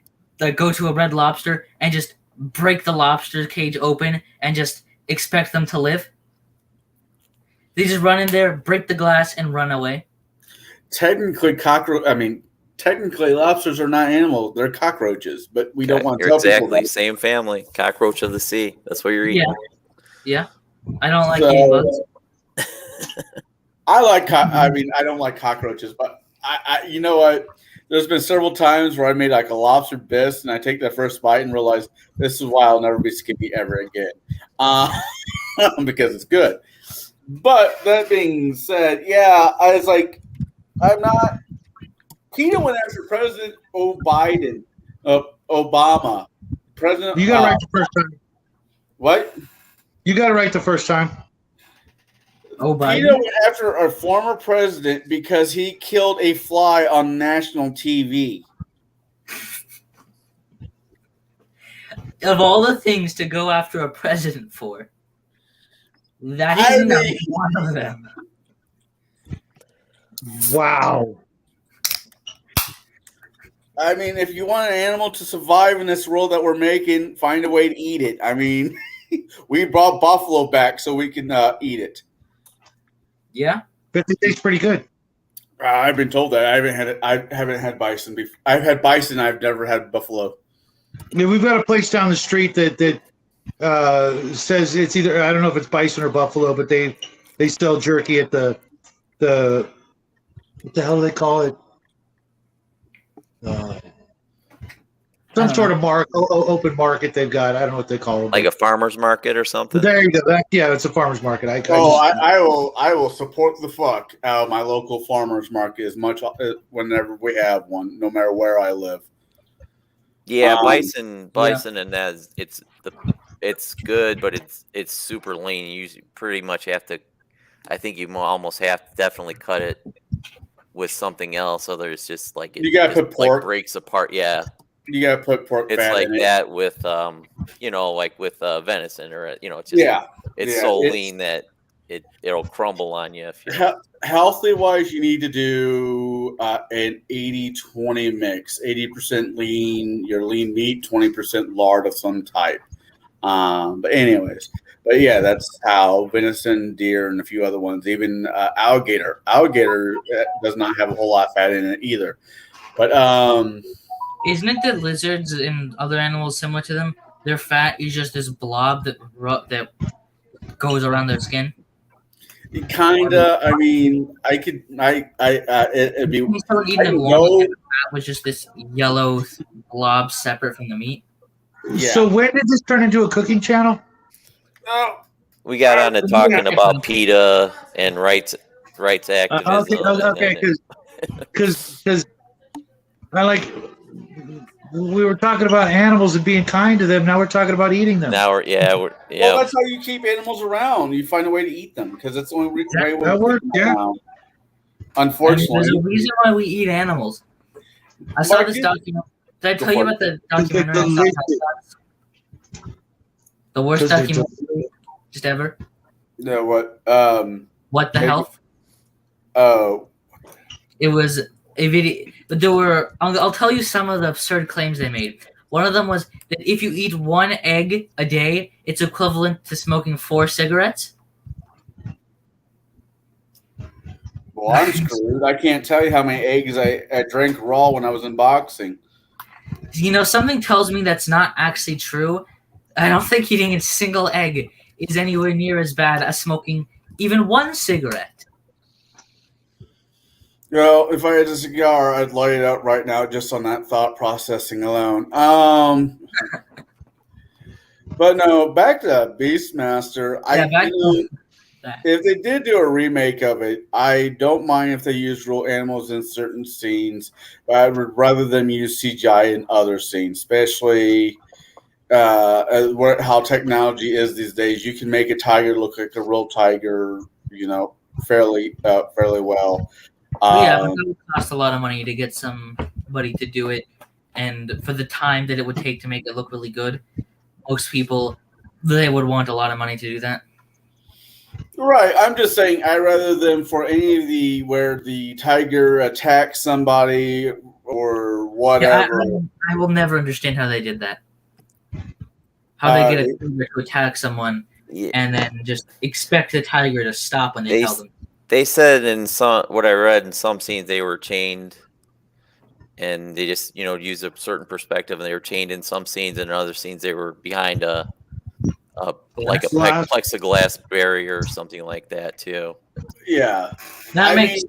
go to a Red Lobster and just break the lobster cage open and just expect them to live. They just run in there, break the glass, and run away. Technically, lobsters are not animals; they're cockroaches. But we don't want to tell exactly people that. Same family, cockroach of the sea. That's what you're eating. Yeah. I don't like eating bugs. I like. I don't like cockroaches, but I you know what? There's been several times where I made like a lobster bisque, and I take that first bite and realize this is why I'll never be skinny ever again, because it's good. But that being said, yeah, I was like, I'm not. PETA went after President Obama. President. You got it right the first time. What? You got it right the first time. Biden. PETA went after our former president because he killed a fly on national TV. Of all the things to go after a president for, that is not one of them. Wow. I mean, if you want an animal to survive in this world that we're making, find a way to eat it. I mean, we brought buffalo back so we can eat it. Yeah, but it tastes pretty good. I've been told that. I haven't had bison before. I've had bison. I've never had buffalo. I mean, we've got a place down the street that says it's either, I don't know if it's bison or buffalo, but they sell jerky at the what the hell do they call it? Some sort of open market they've got. I don't know what they call it. Like a farmer's market or something. There you go. It's a farmer's market. I will support the fuck out of my local farmer's market as much whenever we have one, no matter where I live. Yeah, bison, and that it's good, but it's super lean. You pretty much have to. I think you almost have to definitely cut it with something else. So there's just like you got to put pork. Like breaks apart. Yeah. You gotta put pork it's fat like in that it. with like with venison or it's just it's so lean that it'll crumble on you if you healthy wise. You need to do an 80-20 mix. 80% lean, your lean meat, 20% lard of some type. But yeah, that's how venison, deer, and a few other ones. Even alligator does not have a whole lot of fat in it either. But isn't it that lizards and other animals similar to them, their fat is just this blob that goes around their skin? Kinda. I mean, it'd be. You start eating them long, the fat was just this yellow blob separate from the meat. Yeah. So when did this turn into a cooking channel? We got on to talking about PETA and rights activism. Okay, because we were talking about animals and being kind to them. Now we're talking about eating them. Now Well, that's how you keep animals around. You find a way to eat them because it's the only way that works. Yeah. Around. Unfortunately, there's a reason why we eat animals. I saw this document. Did I tell you about the documentary? The worst documentary just ever. No, what? What the health? Oh. It was a video, but there were. I'll tell you some of the absurd claims they made. One of them was that if you eat one egg a day, it's equivalent to smoking 4 cigarettes. Well, I'm screwed. I can't tell you how many eggs I drank raw when I was in boxing. Something tells me that's not actually true. I don't think eating a single egg is anywhere near as bad as smoking even 1 cigarette. Well, if I had a cigar, I'd light it out right now just on that thought processing alone. But no, back to Beastmaster. that. If they did do a remake of it, I don't mind if they use real animals in certain scenes, but I would rather them use CGI in other scenes, especially how technology is these days. You can make a tiger look like a real tiger, fairly well. Yeah, but it would cost a lot of money to get somebody to do it, and for the time that it would take to make it look really good, most people they would want a lot of money to do that. Right. I'm just saying I'd rather them for any of where the tiger attacks somebody or whatever. Yeah, I will never understand how they did that. How they get a tiger to attack someone and then just expect the tiger to stop when they tell them. They said in what I read in some scenes they were chained, and they just use a certain perspective, and they were chained in some scenes, and in other scenes they were behind a plexiglass barrier or something like that too. Yeah, that makes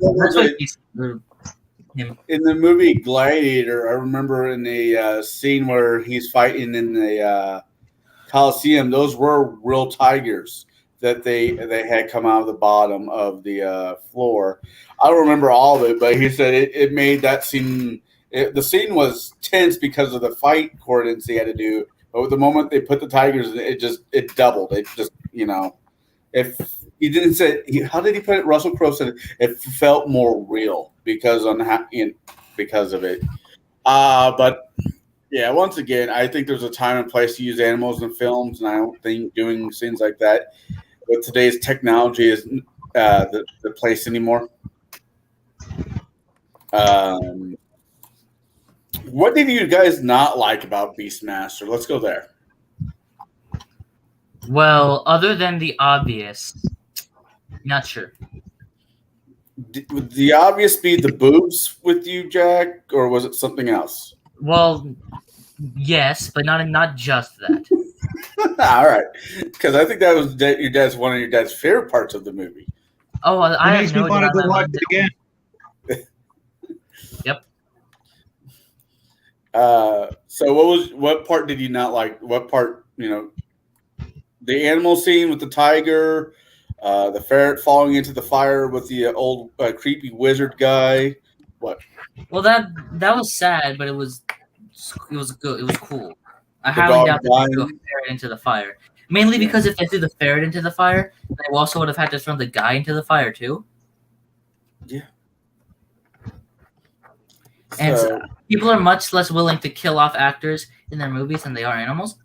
in the movie Gladiator. I remember in the scene where he's fighting in the Coliseum. Those were real tigers that they had come out of the bottom of the floor. I don't remember all of it, but he said it made that scene. The scene was tense because of the fight coordinates they had to do. But the moment they put the tigers in, it doubled. It just, if he didn't say, how did he put it? Russell Crowe said it felt more real because of it. But yeah, once again, I think there's a time and place to use animals in films, and I don't think doing scenes like that with today's technology is the place anymore. What did you guys not like about Beastmaster? Let's go there. Well, other than the obvious, not sure. Would the obvious be the boobs with you, Jack, or was it something else? Well, yes, but not just that. All right, because I think that was one of your dad's favorite parts of the movie. Oh, I makes me want to go watch it again. Yep. So what part did you not like? What part, the animal scene with the tiger, the ferret falling into the fire with the old creepy wizard guy. What? Well, that was sad, but it was good. It was cool. I highly doubt that they threw a ferret into the fire. Mainly because if they threw the ferret into the fire, they also would have had to throw the guy into the fire too. Yeah. And so, people are much less willing to kill off actors in their movies than they are animals.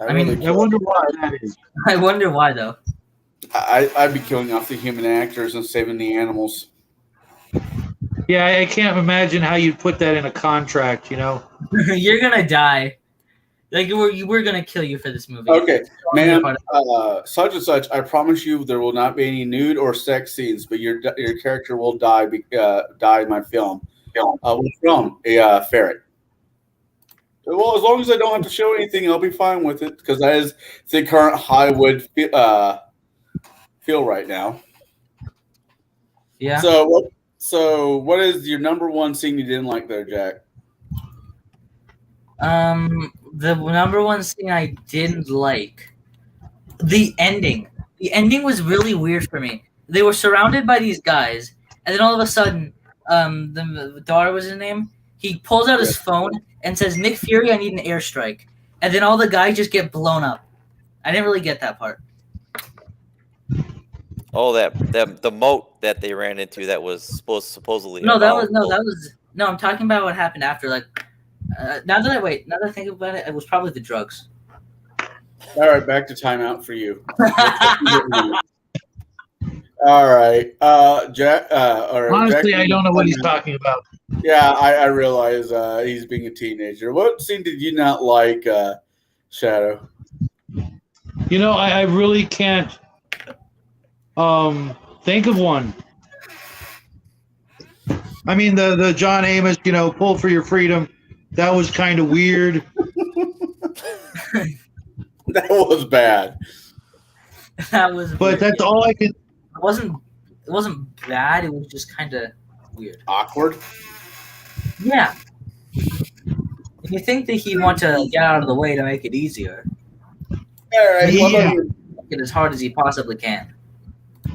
I wonder why that is. I wonder why, though. I'd be killing off the human actors and saving the animals. Yeah, I can't imagine how you'd put that in a contract, You're going to die. Like, we're going to kill you for this movie. Okay, ma'am, such and such, I promise you there will not be any nude or sex scenes, but your character will die in my film. Which film? A ferret. Well, as long as I don't have to show anything, I'll be fine with it, because that is the current Hollywood feel right now. Yeah. So what is your number one scene you didn't like there, Jack? The number one scene I didn't like, the ending. The ending was really weird for me. They were surrounded by these guys, and then all of a sudden, the daughter was his name. He pulls out his phone and says, "Nick Fury, I need an airstrike," and then all the guys just get blown up. I didn't really get that part. Oh, the moat that they ran into that was supposedly. No, I'm talking about what happened after. Like, now that I think about it, it was probably the drugs. All right, back to timeout for you. All right, Jack. Honestly, Jack, I don't know what he's talking about. Yeah, I realize he's being a teenager. What scene did you not like, Shadow? I really can't think of one. I mean, the John Amos, pull for your freedom. That was kind of weird. That was bad. That was. But weird. that's all I can. It wasn't bad. It was just kind of weird. Awkward. Yeah. You think that he'd want to get out of the way to make it easier? All right. Yeah. it as hard as he possibly can.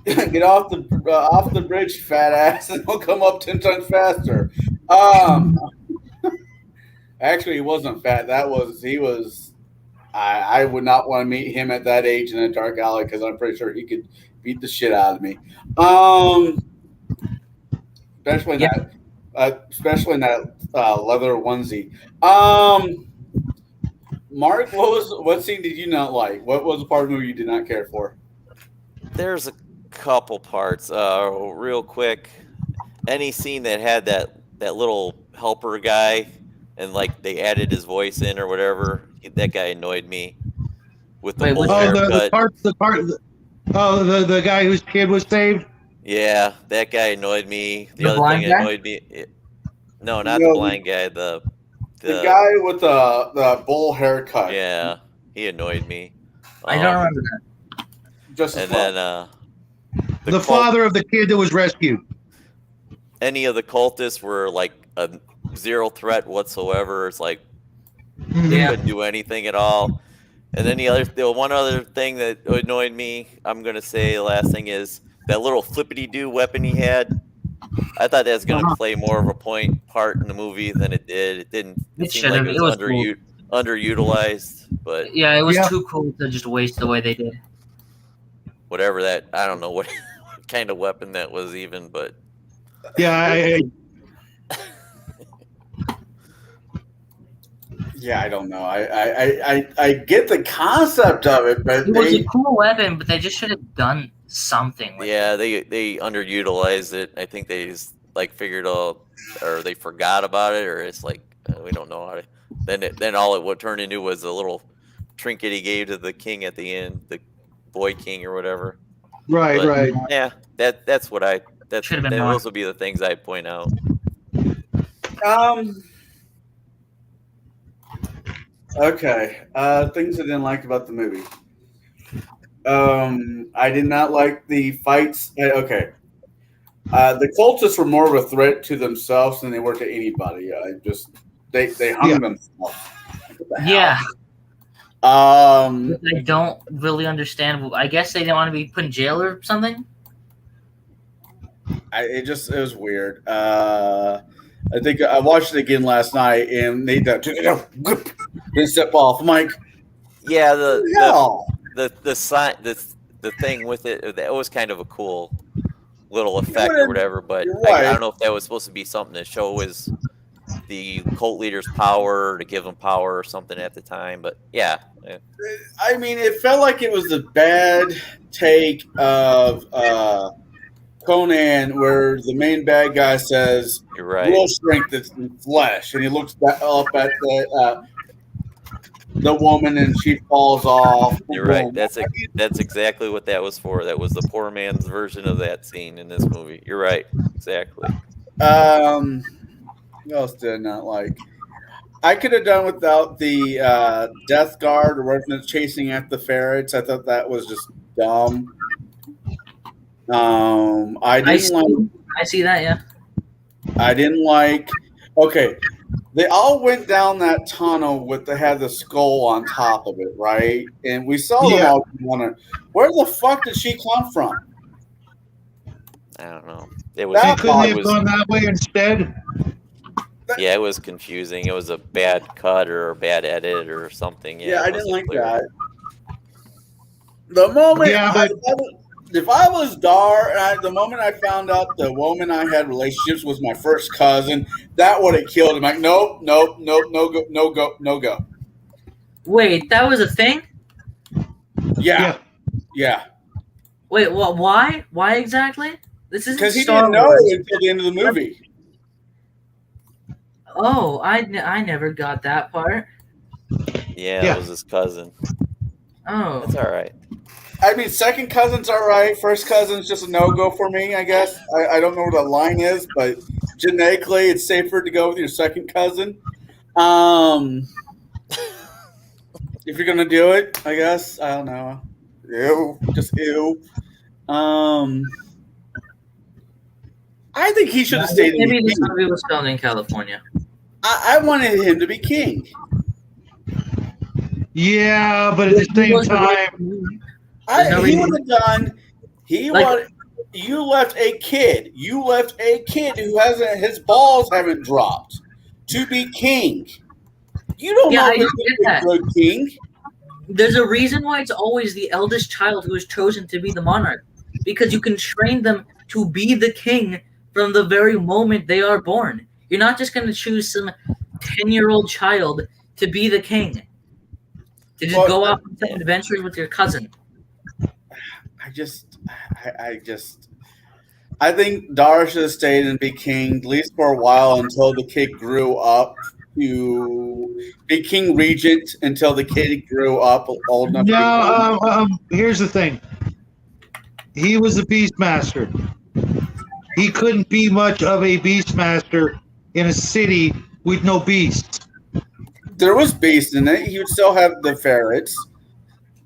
Get off the bridge, fat ass, and he'll come up 10 times faster. Actually, he wasn't fat. He was. I would not want to meet him at that age in a dark alley because I'm pretty sure he could beat the shit out of me. Especially in that leather onesie. Mark, what scene did you not like? What was the part of the movie you did not care for? There's a couple parts. Real quick, any scene that had that little helper guy, and like they added his voice in or whatever, that guy annoyed me. With the bowl haircut. The guy whose kid was saved. Yeah, that guy annoyed me. The other thing that annoyed me. No, not the blind guy. The guy with the bowl haircut. Yeah, he annoyed me. I don't remember that. Then the father of the kid that was rescued. Any of the cultists were like a zero threat whatsoever. It's like they couldn't do anything at all. And then the one other thing that annoyed me, I'm gonna say the last thing is that little flippity-doo weapon he had. I thought that was gonna play more of a part in the movie than it did. It didn't. It seemed like it was underutilized, but yeah, it was too cool to just waste the way they did. Whatever that, I don't know what kind of weapon that was even, but yeah, yeah, I don't know. I get the concept of it, but it was a cool weapon, but they just should have done something with it. They underutilized it. I think they just like figured out, or they forgot about it, or it's like we don't know how to. Then all it would turn into was a little trinket he gave to the king at the end, the boy king or whatever. Right, but, right. Yeah, that's what I. Those will be the things I point out. Okay. Things I didn't like about the movie. I did not like the fights. Okay. The cultists were more of a threat to themselves than they were to anybody. They hung themselves. Yeah. I don't really understand. I guess they didn't want to be put in jail or something. It was weird. I think I watched it again last night, and they step off. I'm like, yeah, the thing with it, that was kind of a cool little effect or whatever. But I don't know if that was supposed to be something to show the cult leader's power, to give him power or something at the time. But yeah. I mean, it felt like it was the bad take of Conan, where the main bad guy says, "You're right. Real strength is in flesh," and he looks back up at the woman, and she falls off. You're right. That's exactly what that was for. That was the poor man's version of that scene in this movie. You're right. Exactly. What else did I not like? I could have done without the Death Guard or revenants chasing after the ferrets. I thought that was just dumb. I see that, yeah. I didn't like. Okay, they all went down that tunnel had the skull on top of it, right? And we saw them all wondering, where the fuck did she come from? I don't know. It was. Couldn't they have gone that way instead? Yeah, it was confusing. It was a bad cut or a bad edit or something. Yeah, I didn't like that. The moment. Yeah, if I was Dar, the moment I found out the woman I had relationships was my first cousin, that would have killed him. Like, nope, no go. Wait, that was a thing? Yeah. Wait, well, why? Why exactly? This is because he didn't know it until the end of the movie. Oh, I never got that part. Yeah, it was his cousin. Oh, that's all right. I mean, second cousin's all right. First cousin's just a no-go for me, I guess. I don't know where the line is, but genetically, it's safer to go with your second cousin. If you're going to do it, I guess. I don't know. Ew. Just ew. I think he should have stayed in Maybe this movie was filmed in California. I wanted him to be king. Yeah, but at the same time, There's no He reason. would have done. He Like- would. You left a kid. You left a kid who hasn't. His balls haven't dropped to be king. You don't Yeah, know I if he's don't get a that. good king. There's a reason why it's always the eldest child who is chosen to be the monarch, because you can train them to be the king from the very moment they are born. You're not just going to choose some 10-year-old child to be the king, to just Well, go out on some adventures with your cousin. I think Dara should have stayed and be king at least for a while until the kid grew up to be king regent until the kid grew up old enough. No, here's the thing. He was a beastmaster. He couldn't be much of a beastmaster in a city with no beasts. There was beast in it. He would still have the ferrets,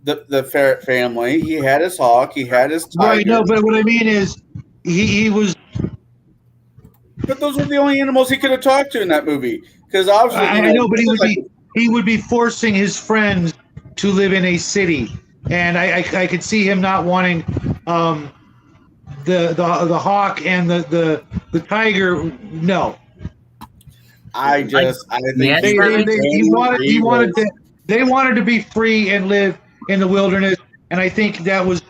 the ferret family. He had his hawk. He had his tiger. Right, no, but what I mean is he was. But those were the only animals he could have talked to in that movie. Because obviously, I know, but he would be forcing his friends to live in a city, and I could see him not wanting the hawk and the tiger. No, I think Yeah, they wanted to be free and live in the wilderness, and I think that was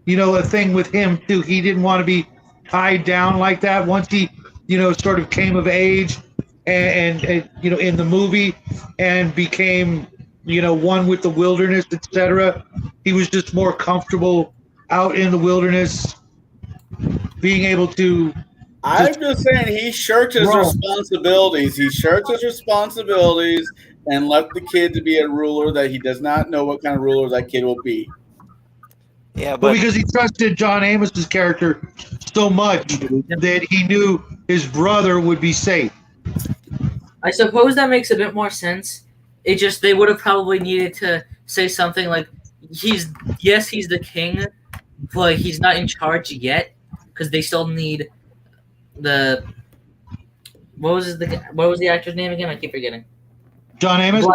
a thing with him too. He didn't want to be tied down like that. Once he sort of came of age and in the movie and became one with the wilderness, etc., he was just more comfortable out in the wilderness, being able to. I'm just saying he shirked his responsibilities. He shirked his responsibilities and left the kid to be a ruler that he does not know what kind of ruler that kid will be. Yeah, Well, but because he trusted John Amos's character so much that he knew his brother would be safe. I suppose that makes a bit more sense. It just, they would have probably needed to say something like, he's the king, but he's not in charge yet, because they still need the what was the actor's name again? I keep forgetting. John Amos?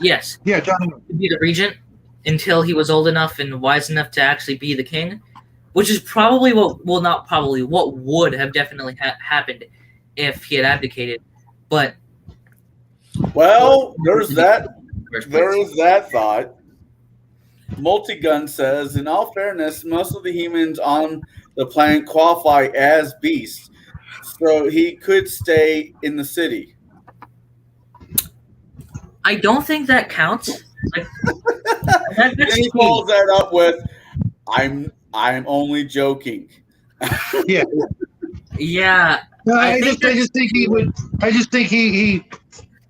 Yes. Yeah, John Amos. To be the regent until he was old enough and wise enough to actually be the king, which is probably what would have definitely happened if he had abdicated. But well, there is that thought. Multigun says, in all fairness, most of the humans on the planet qualify as beasts, so he could stay in the city. I don't think that counts. And he follows that up with, "I'm only joking." Yeah. Yeah. No, I just think he would. I just think he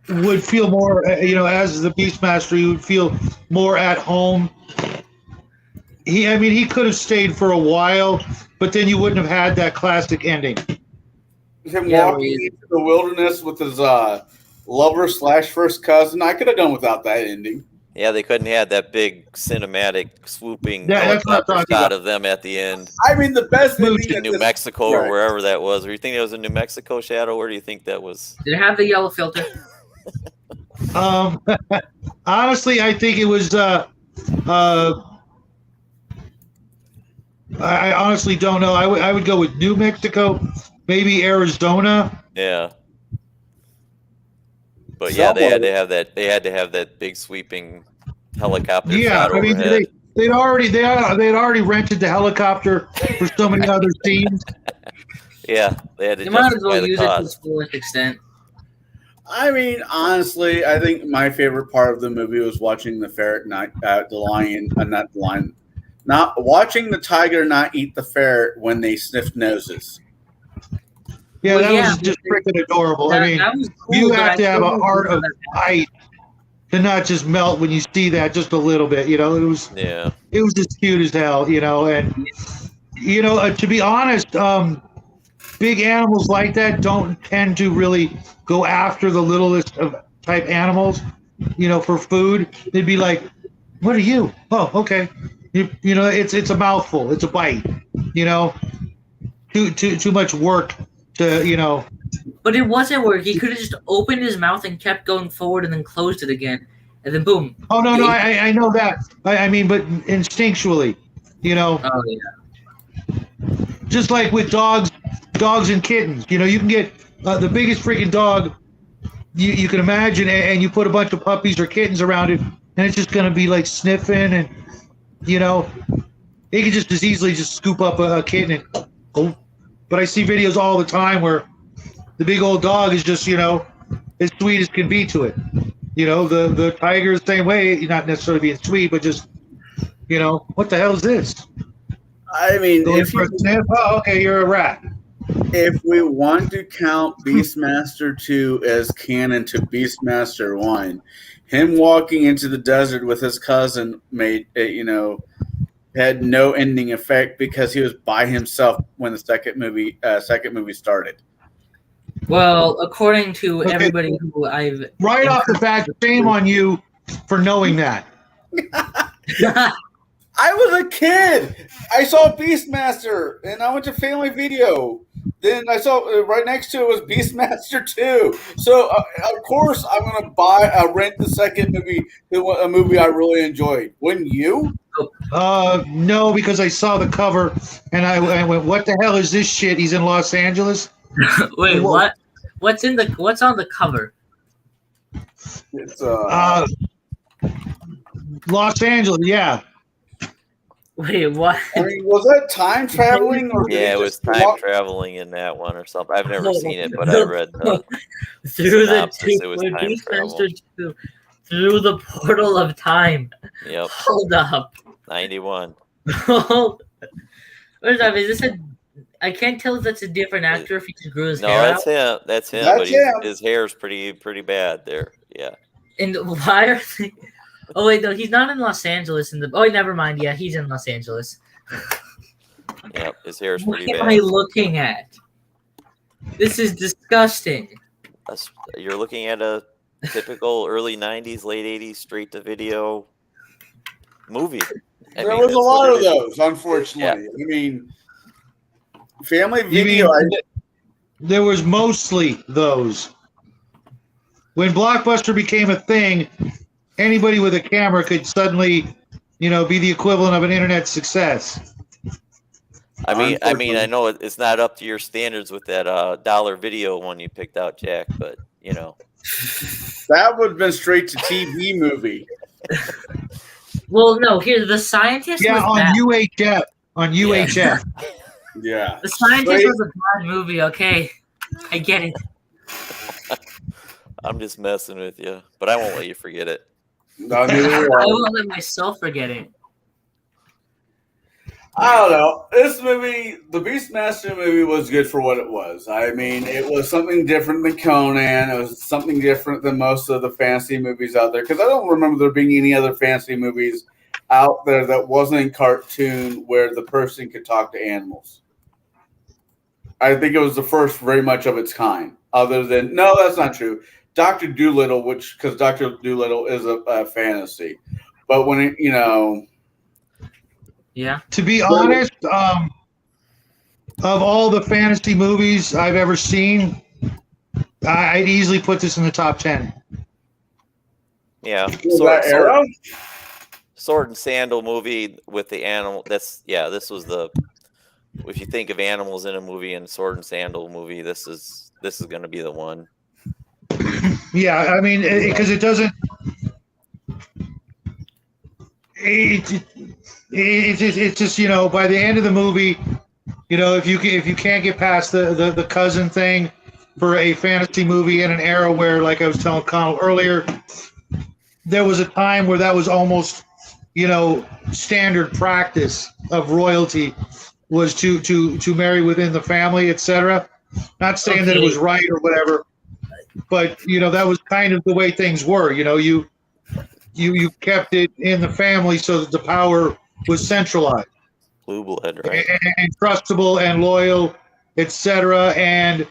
would feel more. As the Beastmaster, he would feel more at home. He could have stayed for a while, but then you wouldn't have had that classic ending. Him walking into the wilderness with his lover / first cousin. I could have done without that ending. yeah, they couldn't have that big cinematic swooping Yeah, that's what I'm helicopter talking shot about. of them at the end I mean, the best ending in New Mexico or wherever that was. Or you think it was in New Mexico, Shadow? Where do you think that was? Did it have the yellow filter? Honestly, I think it was. I honestly don't know. I would go with New Mexico, maybe Arizona. Yeah. But yeah, they had to have that. They had to have that big sweeping helicopter Yeah, shot I mean overhead. they'd already rented the helicopter for so many other scenes. Yeah, they had to You might as justify well the use it to cost. its fullest extent. I mean, honestly, I think my favorite part of the movie was watching the ferret not watching the tiger not eat the ferret when they sniffed noses. Yeah, Well, that yeah, was just freaking adorable. I mean, that was cool, you but have I to have still a don't heart know of that- ice to not just melt when you see that just a little bit. It was Yeah, just cute as hell. And to be honest, big animals like that don't tend to really go after the littlest of type animals. For food, they'd be like, "What are you? Oh, okay." It's a mouthful. It's a bite. Too much work to. But it wasn't where he could have just opened his mouth and kept going forward and then closed it again. And then boom. Oh no, I know that. I mean, but instinctually, You know, Oh yeah. just like with dogs and kittens. You know, you can get the biggest freaking dog you can imagine, and you put a bunch of puppies or kittens around it, and it's just going to be like sniffing, and you know, it can just as easily just scoop up a kitten and go. But I see videos all the time where the big old dog is just, you know, as sweet as can be to it. You know, the tiger is the same way, not necessarily being sweet, but just, you know, what the hell is this? I mean, Going for a sniff? Oh, okay, you're a rat. if we want to count Beastmaster 2 as canon to Beastmaster 1, him walking into the desert with his cousin made it, you know, had no ending effect because he was by himself when the second movie started. Well, according to Okay. everybody who I've Right off the bat, shame on you for knowing that. I was a kid. I saw Beastmaster, and I went to Family Video. Then I saw right next to it was Beastmaster 2. So of course I'm gonna rent the second movie, a movie I really enjoyed. Wouldn't you? No, because I saw the cover and I went, "What the hell is this shit?" He's in Los Angeles. Wait, what? What's on the cover? It's Los Angeles, yeah. Wait, what? I mean, was that time traveling or did Yeah, he it was just time walk- traveling in that one or something. I've never seen it, but I read the Through the synopsis, it was time Beastmaster 2, through the portal of time. yep, Hold up. 91. Hold. Where's that? Is this a? I can't tell if that's a different actor if he just grew his No, hair that's out. him. That's him. That's but him. his hair's pretty bad there. Yeah. And why are they? Oh wait, no, he's not in Los Angeles. Never mind. Yeah, he's in Los Angeles. Yep. His hair's What pretty am I bad. looking at? This is disgusting. You're looking at a typical early 90s, late 80s straight to video movie. There was that's a lot what of it is. those, unfortunately. I mean, Family You Video. mean there was mostly those. When Blockbuster became a thing, anybody with a camera could suddenly, you know, be the equivalent of an internet success. I mean, I Unfortunately. know it's not up to your standards with that dollar video one you picked out, Jack, but you know. That would have been straight to TV movie. Well, no, here the scientist Yeah, was on bad. UHF. On UHF. Yeah. The scientist Right. was a bad movie. Okay, I get it. I'm just messing with you, but I won't let you forget it. No, neither I will I. won't let myself forget it. I don't know. This movie, the Beastmaster movie, was good for what it was. I mean, it was something different than Conan. It was something different than most of the fantasy movies out there. Because I don't remember there being any other fantasy movies out there that wasn't in cartoon where the person could talk to animals. I think it was the first very much of its kind. Other than, no, that's not true. Dr. Dolittle, because Dr. Dolittle is a fantasy. But when it, you know, Yeah. To be honest, of all the fantasy movies I've ever seen, I'd easily put this in the top 10. Yeah, that era. Sword and Sandal movie with the animal. This was the. If you think of animals in a movie and Sword and Sandal movie, this is going to be the one. Yeah, I mean, because it doesn't. It's just, you know, by the end of the movie, you know, if you can't get past the cousin thing for a fantasy movie in an era where, like I was telling Connell earlier, there was a time where that was almost, you know, standard practice of royalty was to marry within the family, etc. Not saying that it was right or whatever, but you know, that was kind of the way things were. You know, you kept it in the family so that the power was centralized, Blue blood, right? and trustable and loyal, etc. And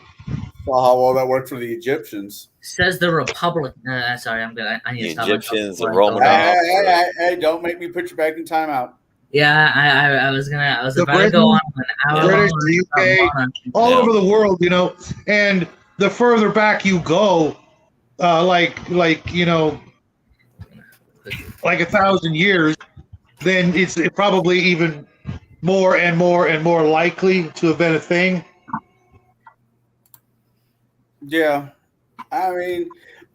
Saw how well that worked for the Egyptians. Says the Republic. Sorry, I'm good. I need The to stop myself Egyptians, before the I go Roman on. Hey, don't make me put you back in timeout. Yeah, I was The about to go on an hour. British, the UK, all Yeah. over the world, you know. And the further back you go, like you know, like 1,000 years, then it's probably even more and more and more likely to have been a thing. Yeah, I mean,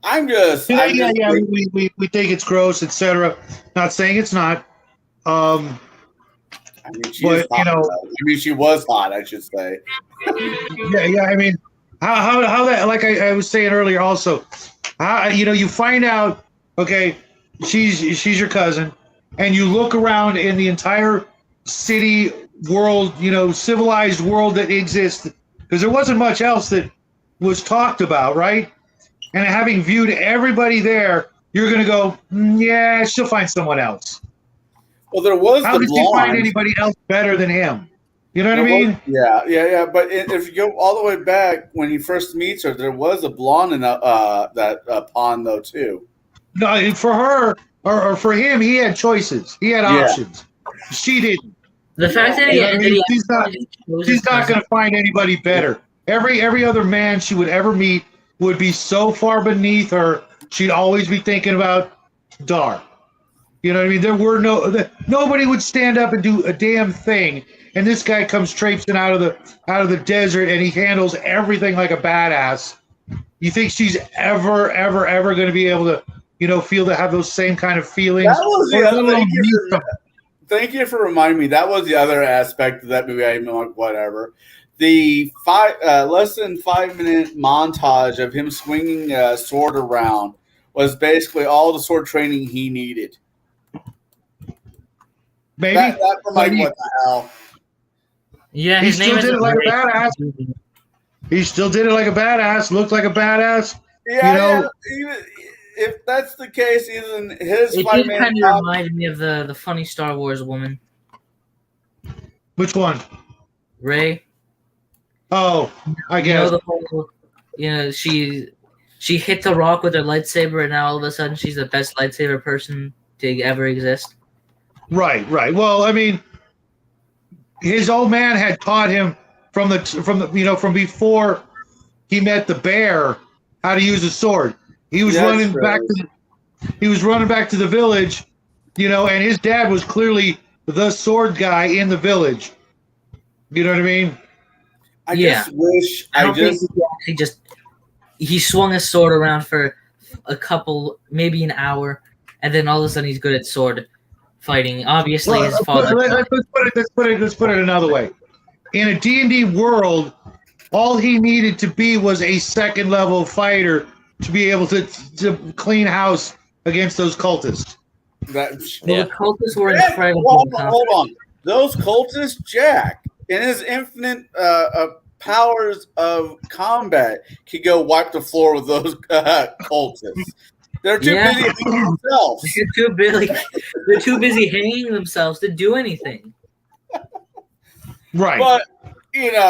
I'm Yeah, just we think it's gross, etc. Not saying it's not. I mean, she is But, hot. I mean, she was hot, I should say. yeah. I mean, how that, like I was saying earlier, also, how, you find out, okay, she's your cousin, and you look around in the entire city world, civilized world that exists, because there wasn't much else that was talked about, right? And having viewed everybody there, you're going to go, yeah, she'll find someone else. Well, there was How the did she find blonde. anybody else better than him? You know what I There was- mean? yeah. But if you go all the way back when he first meets her, there was a blonde in that pond, though, too. No, for her or for him, he had choices. He had Yeah. options. She didn't. The fact that You know what I mean? She's not she's going to find anybody better. Every other man she would ever meet would be so far beneath her. She'd always be thinking about Dar. You know what I mean? There were nobody would stand up and do a damn thing. And this guy comes traipsing out of the desert, and he handles everything like a badass. You think she's ever going to be able to, feel to have those same kind of feelings? That was the Or other let alone thing. meet them? Thank you for reminding me. That was the other aspect of that movie. I'm like, whatever. The less than 5 minute montage of him swinging a sword around was basically all the sword training he needed. Maybe. That reminded me, what the hell? Yeah, He his still name is did it like a badass. He still did it like a badass. Looked like a badass. Yeah, even if that's the case, even his It 5 did minute kind of remind me of the funny Star Wars woman, Which one? Rey. Oh, I You know guess. the whole, she hit the rock with her lightsaber, and now all of a sudden she's the best lightsaber person to ever exist. Right. Well, I mean, his old man had taught him from before he met the bear how to use a sword. He was That's running true. back to the village, and his dad was clearly the sword guy in the village. You know what I mean? I Yeah. just wish I don't think he actually he swung his sword around for a couple, maybe an hour, and then all of a sudden he's good at sword fighting. Obviously, his father. Let's put it another way. In a D&D world, all he needed to be was a second level fighter to be able to clean house against those cultists. Well, the cultists were Yeah, incredible. hold on. Those cultists, Jack, in his infinite powers of combat, could go wipe the floor with those cultists. They're too Yeah. busy hanging themselves. They're too busy hanging themselves to do anything. Right. But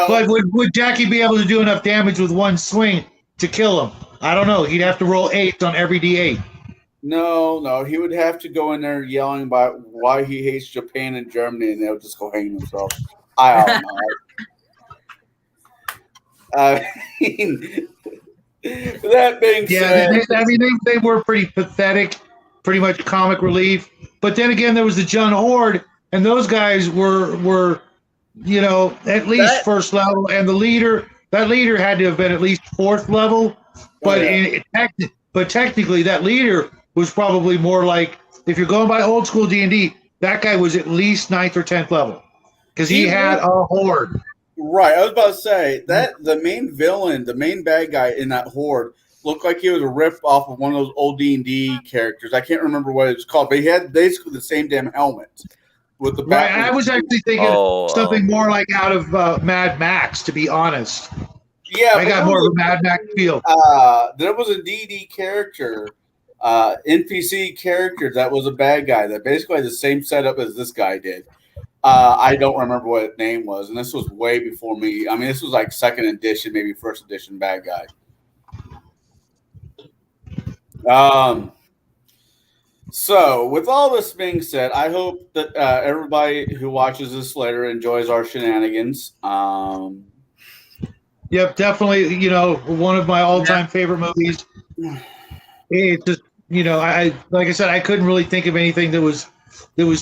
But would Jackie be able to do enough damage with one swing to kill him? I don't know. He'd have to roll 8 on every D8. no, he would have to go in there yelling about why he hates Japan and Germany, and they would just go hang themselves. I don't know. I mean, that being Yeah, said, they were pretty pathetic, pretty much comic relief. But then again, there was the Jun Horde, and those guys were at least first level, and that leader had to have been at least fourth level. But technically, that leader was probably more like, if you're going by old school D&D, that guy was at least 9th or 10th level because he had a horde. right? I was about to say that the main villain, the main bad guy in that horde, looked like he was a rip off of one of those old D&D characters. I can't remember what it was called, but he had basically the same damn helmet with the Right, back. I was actually thinking something more like out of Mad Max, to be honest. Yeah, I got more of a Mad Max feel. There was a D&D character, NPC character that was a bad guy that basically had the same setup as this guy did. I don't remember what his name was, and this was way before me. I mean, this was like 2nd edition, maybe 1st edition bad guy. So, with all this being said, I hope that everybody who watches this later enjoys our shenanigans. Yep, definitely. One of my all-time favorite movies. It just, I like I said, I couldn't really think of anything that was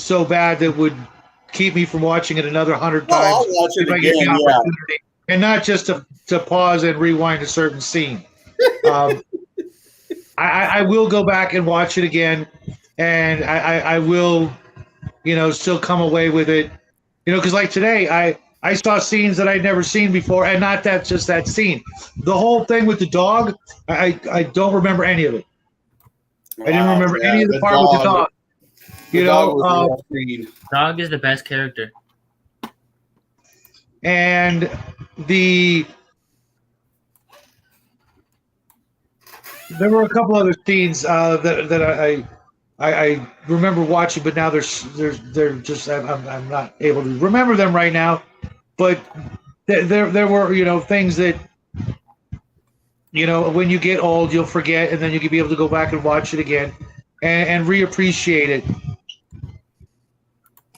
so bad that would keep me from watching it another 100 Well, times. I'll watch it if I get the again. Yeah. opportunity. And not just to pause and rewind a certain scene. I will go back and watch it again, and I will, still come away with it, because like today, I saw scenes that I'd never seen before, and not that just that scene. The whole thing with the dog, I don't remember any of it. I didn't remember any of the part with the dog. The dog was the best scene. Dog is the best character. And there were a couple other scenes that I remember watching, but now they're just I'm not able to remember them right now. But there were things that when you get old you'll forget, and then you can be able to go back and watch it again and reappreciate it.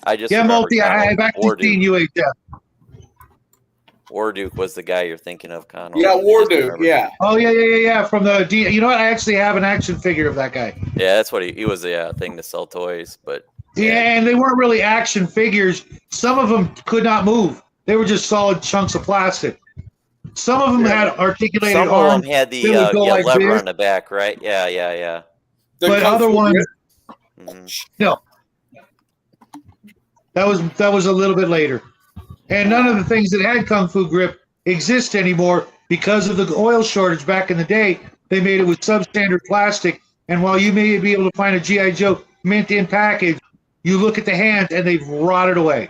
I just Multi. I've actually seen UHF. Warduke was the guy you're thinking of, Connell. Yeah, Warduke. Yeah. Oh yeah. From the you know what? I actually have an action figure of that guy. Yeah, that's what he was. The thing to sell toys, but yeah, and they weren't really action figures. Some of them could not move. They were just solid chunks of plastic. Some of them had articulated some arms. of them had the like lever this. on the back, right? Yeah. But other ones, no. That was a little bit later. And none of the things that had Kung Fu grip exist anymore because of the oil shortage back in the day. They made it with substandard plastic. And while you may be able to find a G.I. Joe mint in package, you look at the hands and they've rotted away.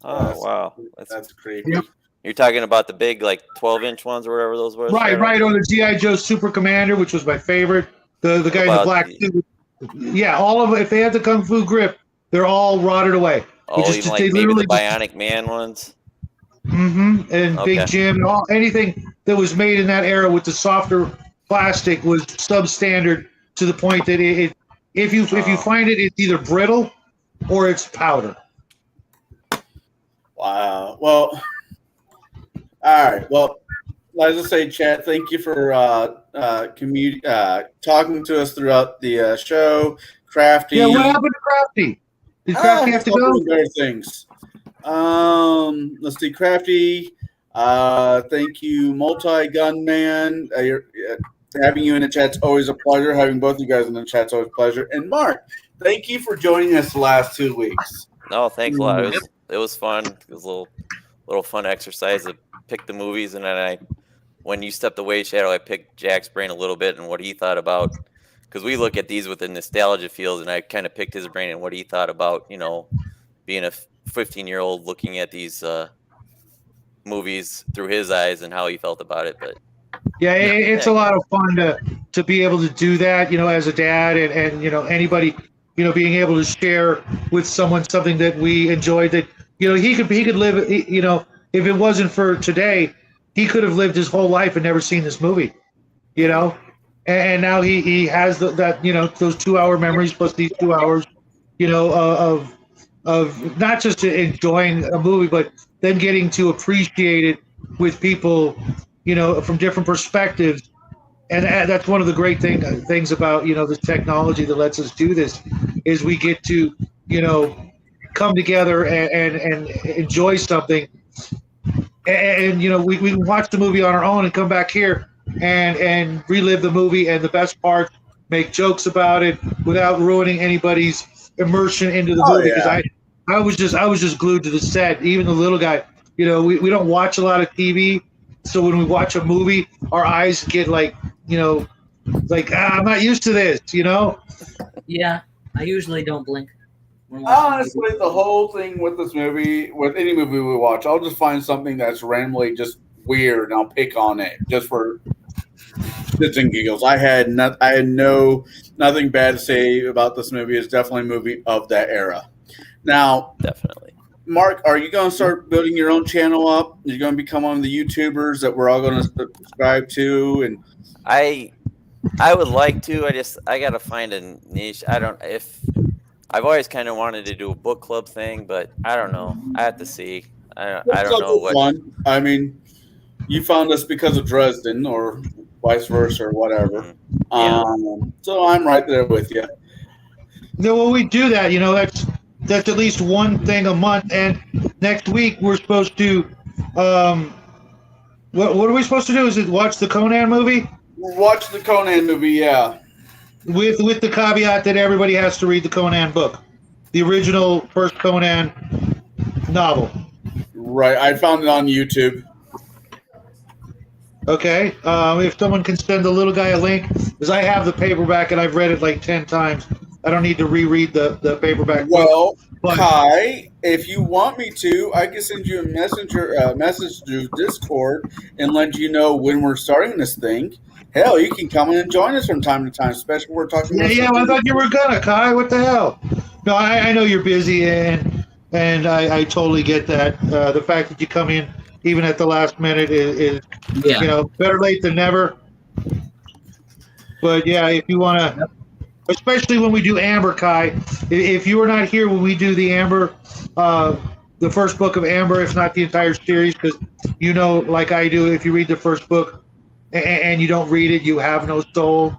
Oh, wow. That's crazy. Yep. You're talking about the big, 12-inch ones or whatever those were? Right. Or the G.I. Joe Super Commander, which was my favorite. The guy in the black suit. Yeah, all of it. If they had the Kung Fu grip, they're all rotted away. Oh, even maybe the Bionic Man ones? Mm-hmm. And Okay. Big Jim, and anything that was made in that era with the softer plastic was substandard to the point that if you find it, it's either brittle or it's powder. Wow. Well, all right. Well, as I say, chat, thank you for talking to us throughout the show. Crafty. Yeah, what happened to Crafty? Did Crafty have to go? Better things. Let's see, Crafty. Thank you, Multi Gunman. Having you in the chat's always a pleasure. Having both you guys in the chat's always a pleasure. And Mark, thank you for joining us the last 2 weeks. No, thanks a lot. It was fun. It was a little fun exercise to pick the movies, and then when you stepped away, Shadow, I picked Jack's brain a little bit and what he thought about, because we look at these with the nostalgia field, and I kind of picked his brain and what he thought about, being a 15-year-old looking at these movies through his eyes and how he felt about it. But yeah, it's a lot of fun to be able to do that, as a dad and anybody, being able to share with someone something that we enjoyed, that, he could live, if it wasn't for today, he could have lived his whole life and never seen this movie, and now he has that, those 2-hour memories plus these 2 hours, of not just enjoying a movie, but then getting to appreciate it with people, from different perspectives. And that's one of the great things about, this technology that lets us do this, is we get to, come together and enjoy something. And we can watch the movie on our own and come back here and relive the movie and the best parts, make jokes about it without ruining anybody's immersion into the movie. Because I was just glued to the set. Even the little guy, we don't watch a lot of TV. So when we watch a movie, our eyes get I'm not used to this, Yeah, I usually don't blink. Honestly, the whole thing with this movie, with any movie we watch, I'll just find something that's randomly just weird and I'll pick on it just for shits and giggles. I had nothing bad to say about this movie. It's definitely a movie of that era. Now, definitely. Mark, are you going to start building your own channel up? Are you going to become one of the YouTubers that we're all going to subscribe to? And I would like to. I got to find a niche. I've always kind of wanted to do a book club thing, but I don't know. I have to see. I don't know what. Fun. I mean, you found us because of Dresden, or vice versa, or whatever. Yeah. So I'm right there with you. No, when we do that, that's at least one thing a month. And next week we're supposed to, what are we supposed to do? Is it watch the Conan movie? Watch the Conan movie, yeah. With the caveat that everybody has to read the Conan book, the original first Conan novel. Right, I found it on YouTube. Okay, if someone can send the little guy a link, because I have the paperback and I've read it like 10 times. I don't need to reread the paperback. Well, But- Kai, if you want me to, I can send you a message through Discord and let you know when we're starting this thing. Hell, you can come in and join us from time to time, especially when we're talking about Yeah, I thought you were gonna, Kai. What the hell? No, I know you're busy, and I totally get that. The fact that you come in even at the last minute is Yeah. better late than never. But yeah, if you want to, especially when we do Amber, Kai, if you are not here when we do the Amber, the first book of Amber, if not the entire series, because like I do, if you read the first book and you don't read it, you have no soul.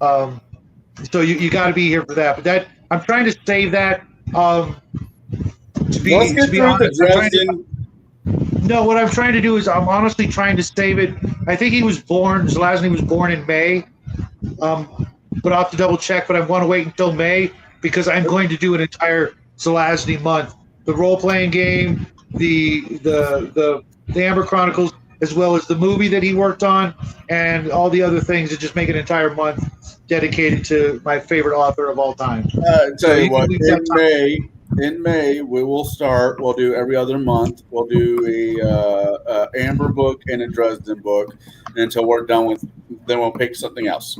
So you got to be here for that. But that I'm trying to save that. To be Let's get through honest, the Dresden. no, what I'm trying to do is I'm honestly trying to save it. I think he was born. Zelazny was born in May. But I'll have to double check. But I want to wait until May because I'm going to do an entire Zelazny month. The role playing game, the Amber Chronicles, as well as the movie that he worked on, and all the other things, to just make an entire month dedicated to my favorite author of all time. Tell you what, in May we will start. We'll do every other month. We'll do a Amber book and a Dresden book until we're done with. Then we'll pick something else.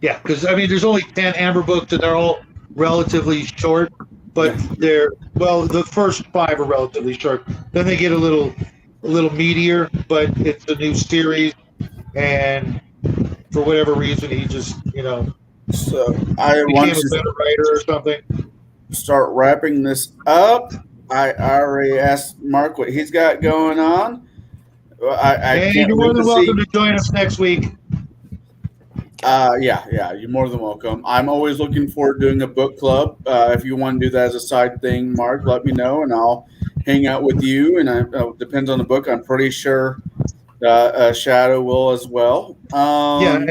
Yeah, because there's only 10 Amber books, and they're all relatively short. But the first 5 are relatively short. Then they get a little meatier, but it's a new series, and for whatever reason, he just So I want became a to better writer or something. start wrapping this up. I already asked Mark what he's got going on. I And can't you're more wait than to welcome see. to join us next week. Yeah, you're more than welcome. I'm always looking forward to doing a book club. If you want to do that as a side thing, Mark, let me know, and I'll hang out with you. And depends on the book. I'm pretty sure Shadow will as well. Yeah,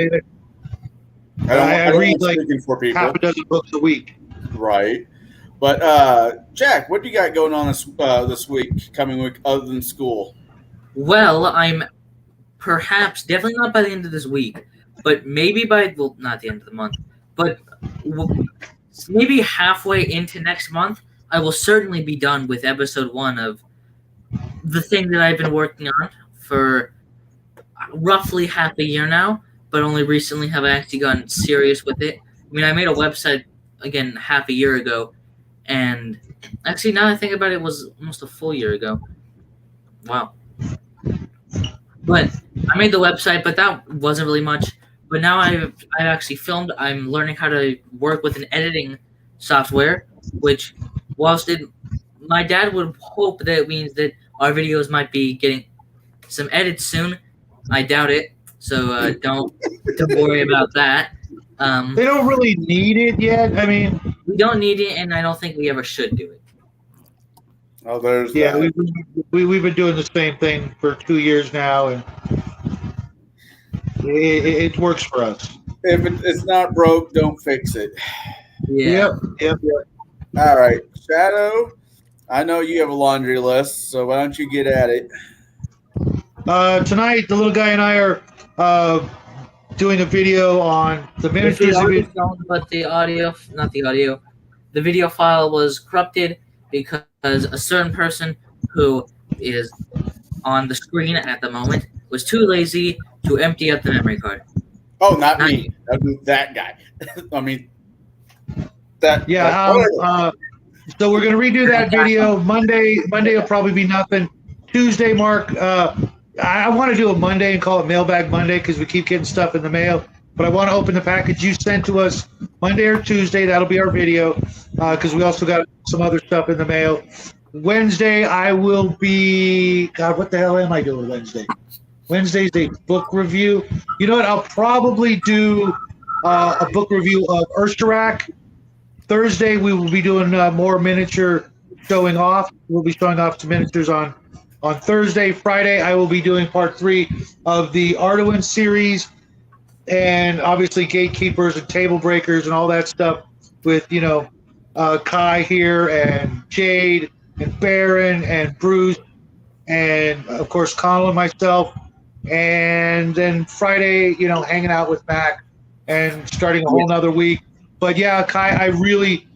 I don't read want like speaking for people, half a dozen books a week. right? But Jack, what do you got going on this week, coming week, other than school? Well, I'm perhaps definitely not by the end of this week, but maybe not the end of the month, but maybe halfway into next month, I will certainly be done with episode 1 of the thing that I've been working on for roughly half a year now, but only recently have I actually gotten serious with it. I made a website again half a year ago, and actually now I think about it, it was almost a full year ago. Wow. But I made the website, but that wasn't really much. But now I've actually filmed. I'm learning how to work with an editing software, which, whilst my dad would hope that it means that our videos might be getting some edits soon. I doubt it. So don't worry about that. They don't really need it yet. We don't need it, and I don't think we ever should do it. Oh, there's Yeah, that. we've been doing the same thing for 2 years now, and it works for us. If it's not broke, don't fix it. Yeah. Yep. All right, Shadow. I know you have a laundry list, so why don't you get at it? Tonight, the little guy and I are doing a video on the miniatures. But the video file was corrupted because a certain person who is on the screen at the moment was too lazy to empty out the memory card. Oh, not me. That'd be that guy. I mean, that. Yeah. So we're gonna redo that video Monday. Monday will probably be nothing. Tuesday, Mark. I want to do a Monday and call it Mailbag Monday because we keep getting stuff in the mail. But I want to open the package you sent to us Monday or Tuesday. That'll be our video because we also got some other stuff in the mail. Wednesday, I will be. God, what the hell am I doing Wednesday? Wednesday's a book review. You know what? I'll probably do a book review of Urstarak. Thursday we will be doing more miniature showing off. We'll be showing off some miniatures on Thursday. Friday I will be doing part 3 of the Arduin series, and obviously gatekeepers and table breakers and all that stuff with Kai here and Jade and Baron and Bruce and of course Colin and myself. And then Friday, hanging out with Mac and starting a whole nother week. But yeah, Kai, I really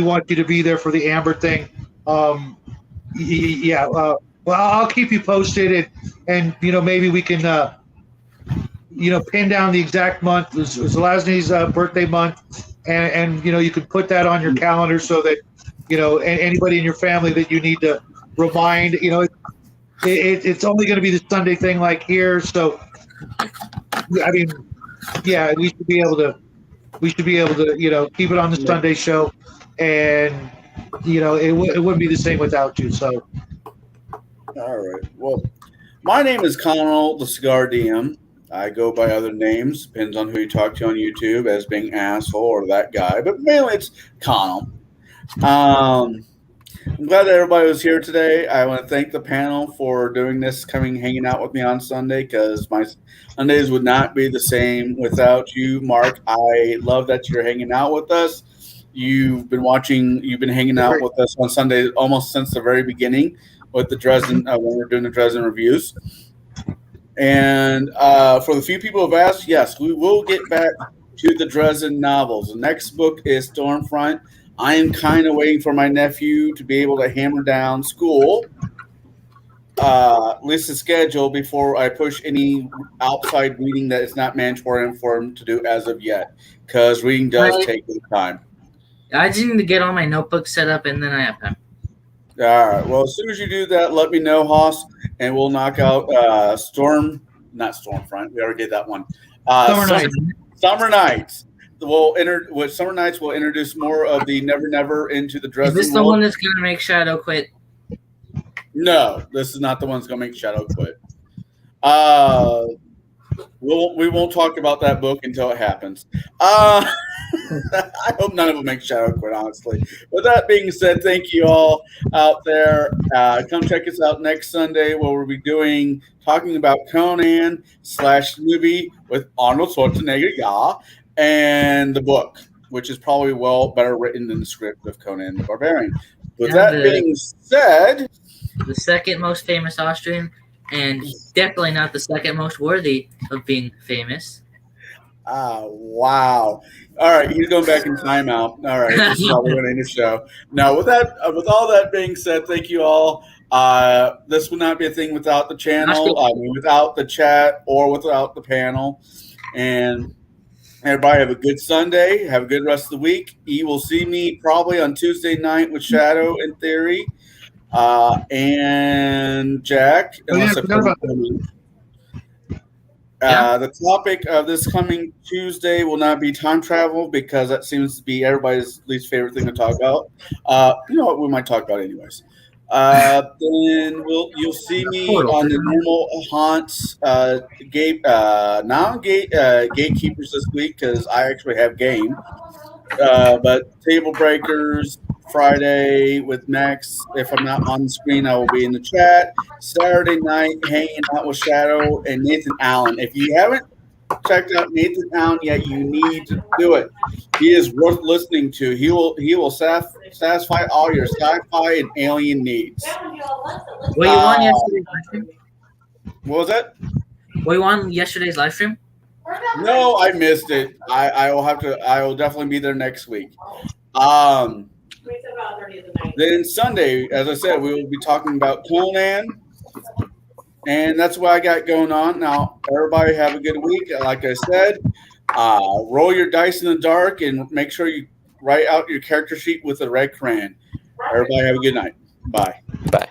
want you to be there for the Amber thing. Well, I'll keep you posted, and maybe we can pin down the exact month. It's Lasney's birthday month, and you can put that on your calendar so that anybody in your family that you need to remind. It's only going to be the Sunday thing like here, so I mean, yeah, we should be able to keep it on the Sunday show, and it wouldn't be the same without you. So, all right. Well, my name is Connell, the Cigar DM. I go by other names, depends on who you talk to on YouTube, as being asshole or that guy, but mainly it's Connell. I'm glad that everybody was here today. I want to thank the panel for doing this, hanging out with me on Sunday, because my Sundays would not be the same without you, Mark. I love that you're hanging out with us. You've been hanging out with us on Sunday almost since the very beginning with the Dresden, when we're doing the Dresden reviews. And for the few people who have asked, yes, we will get back to the Dresden novels. The next book is Stormfront. I am kind of waiting for my nephew to be able to hammer down school, at least the schedule, before I push any outside reading that is not mandatory for him to do as of yet, because reading does take time. I just need to get all my notebooks set up, and then I have time. All right. Well, as soon as you do that, let me know, Hoss, and we'll knock out not Stormfront. We already did that one. Summer Nights. With Summer Nights, we'll introduce more of the Never Never into the Dresden. Is this the one that's going to make Shadow quit? No, this is not the one that's going to make Shadow quit. We won't talk about that book until it happens. I hope none of them make Shadow quit, honestly. With that being said, thank you all out there. Come check us out next Sunday, where we'll be talking about Conan / movie with Arnold Schwarzenegger, and the book, which is probably better written than the script of Conan the Barbarian. With that being said, the second most famous Austrian, and definitely not the second most worthy of being famous. Wow. All right, he's going back in timeout. All right, this is how we're going to end the show. Now, with all that being said, thank you all. This would not be a thing without the channel, without the chat, or without the panel. And everybody have a good Sunday. Have a good rest of the week. You will see me probably on Tuesday night with Shadow, in theory, and Jack. The topic of this coming Tuesday will not be time travel, because that seems to be everybody's least favorite thing to talk about. You know what? We might talk about it anyways. Then you'll see me on the normal haunts, gatekeepers this week, because I actually have game. But table breakers Friday with Max. If I'm not on the screen, I will be in the chat. Saturday night, hanging out with Shadow and Nathan Allen. If you haven't checked out Nathan Allen yet, you need to do it. He is worth listening to. He will satisfy all your sci-fi and alien needs. Were you on yesterday's live stream? What was that? Were you on yesterday's live stream? No, I missed it. I will definitely be there next week. Then Sunday, as I said, we will be talking about Conan. And that's what I got going on. Now, everybody have a good week. Like I said, roll your dice in the dark and make sure you write out your character sheet with a red crayon. Everybody have a good night. Bye. Bye.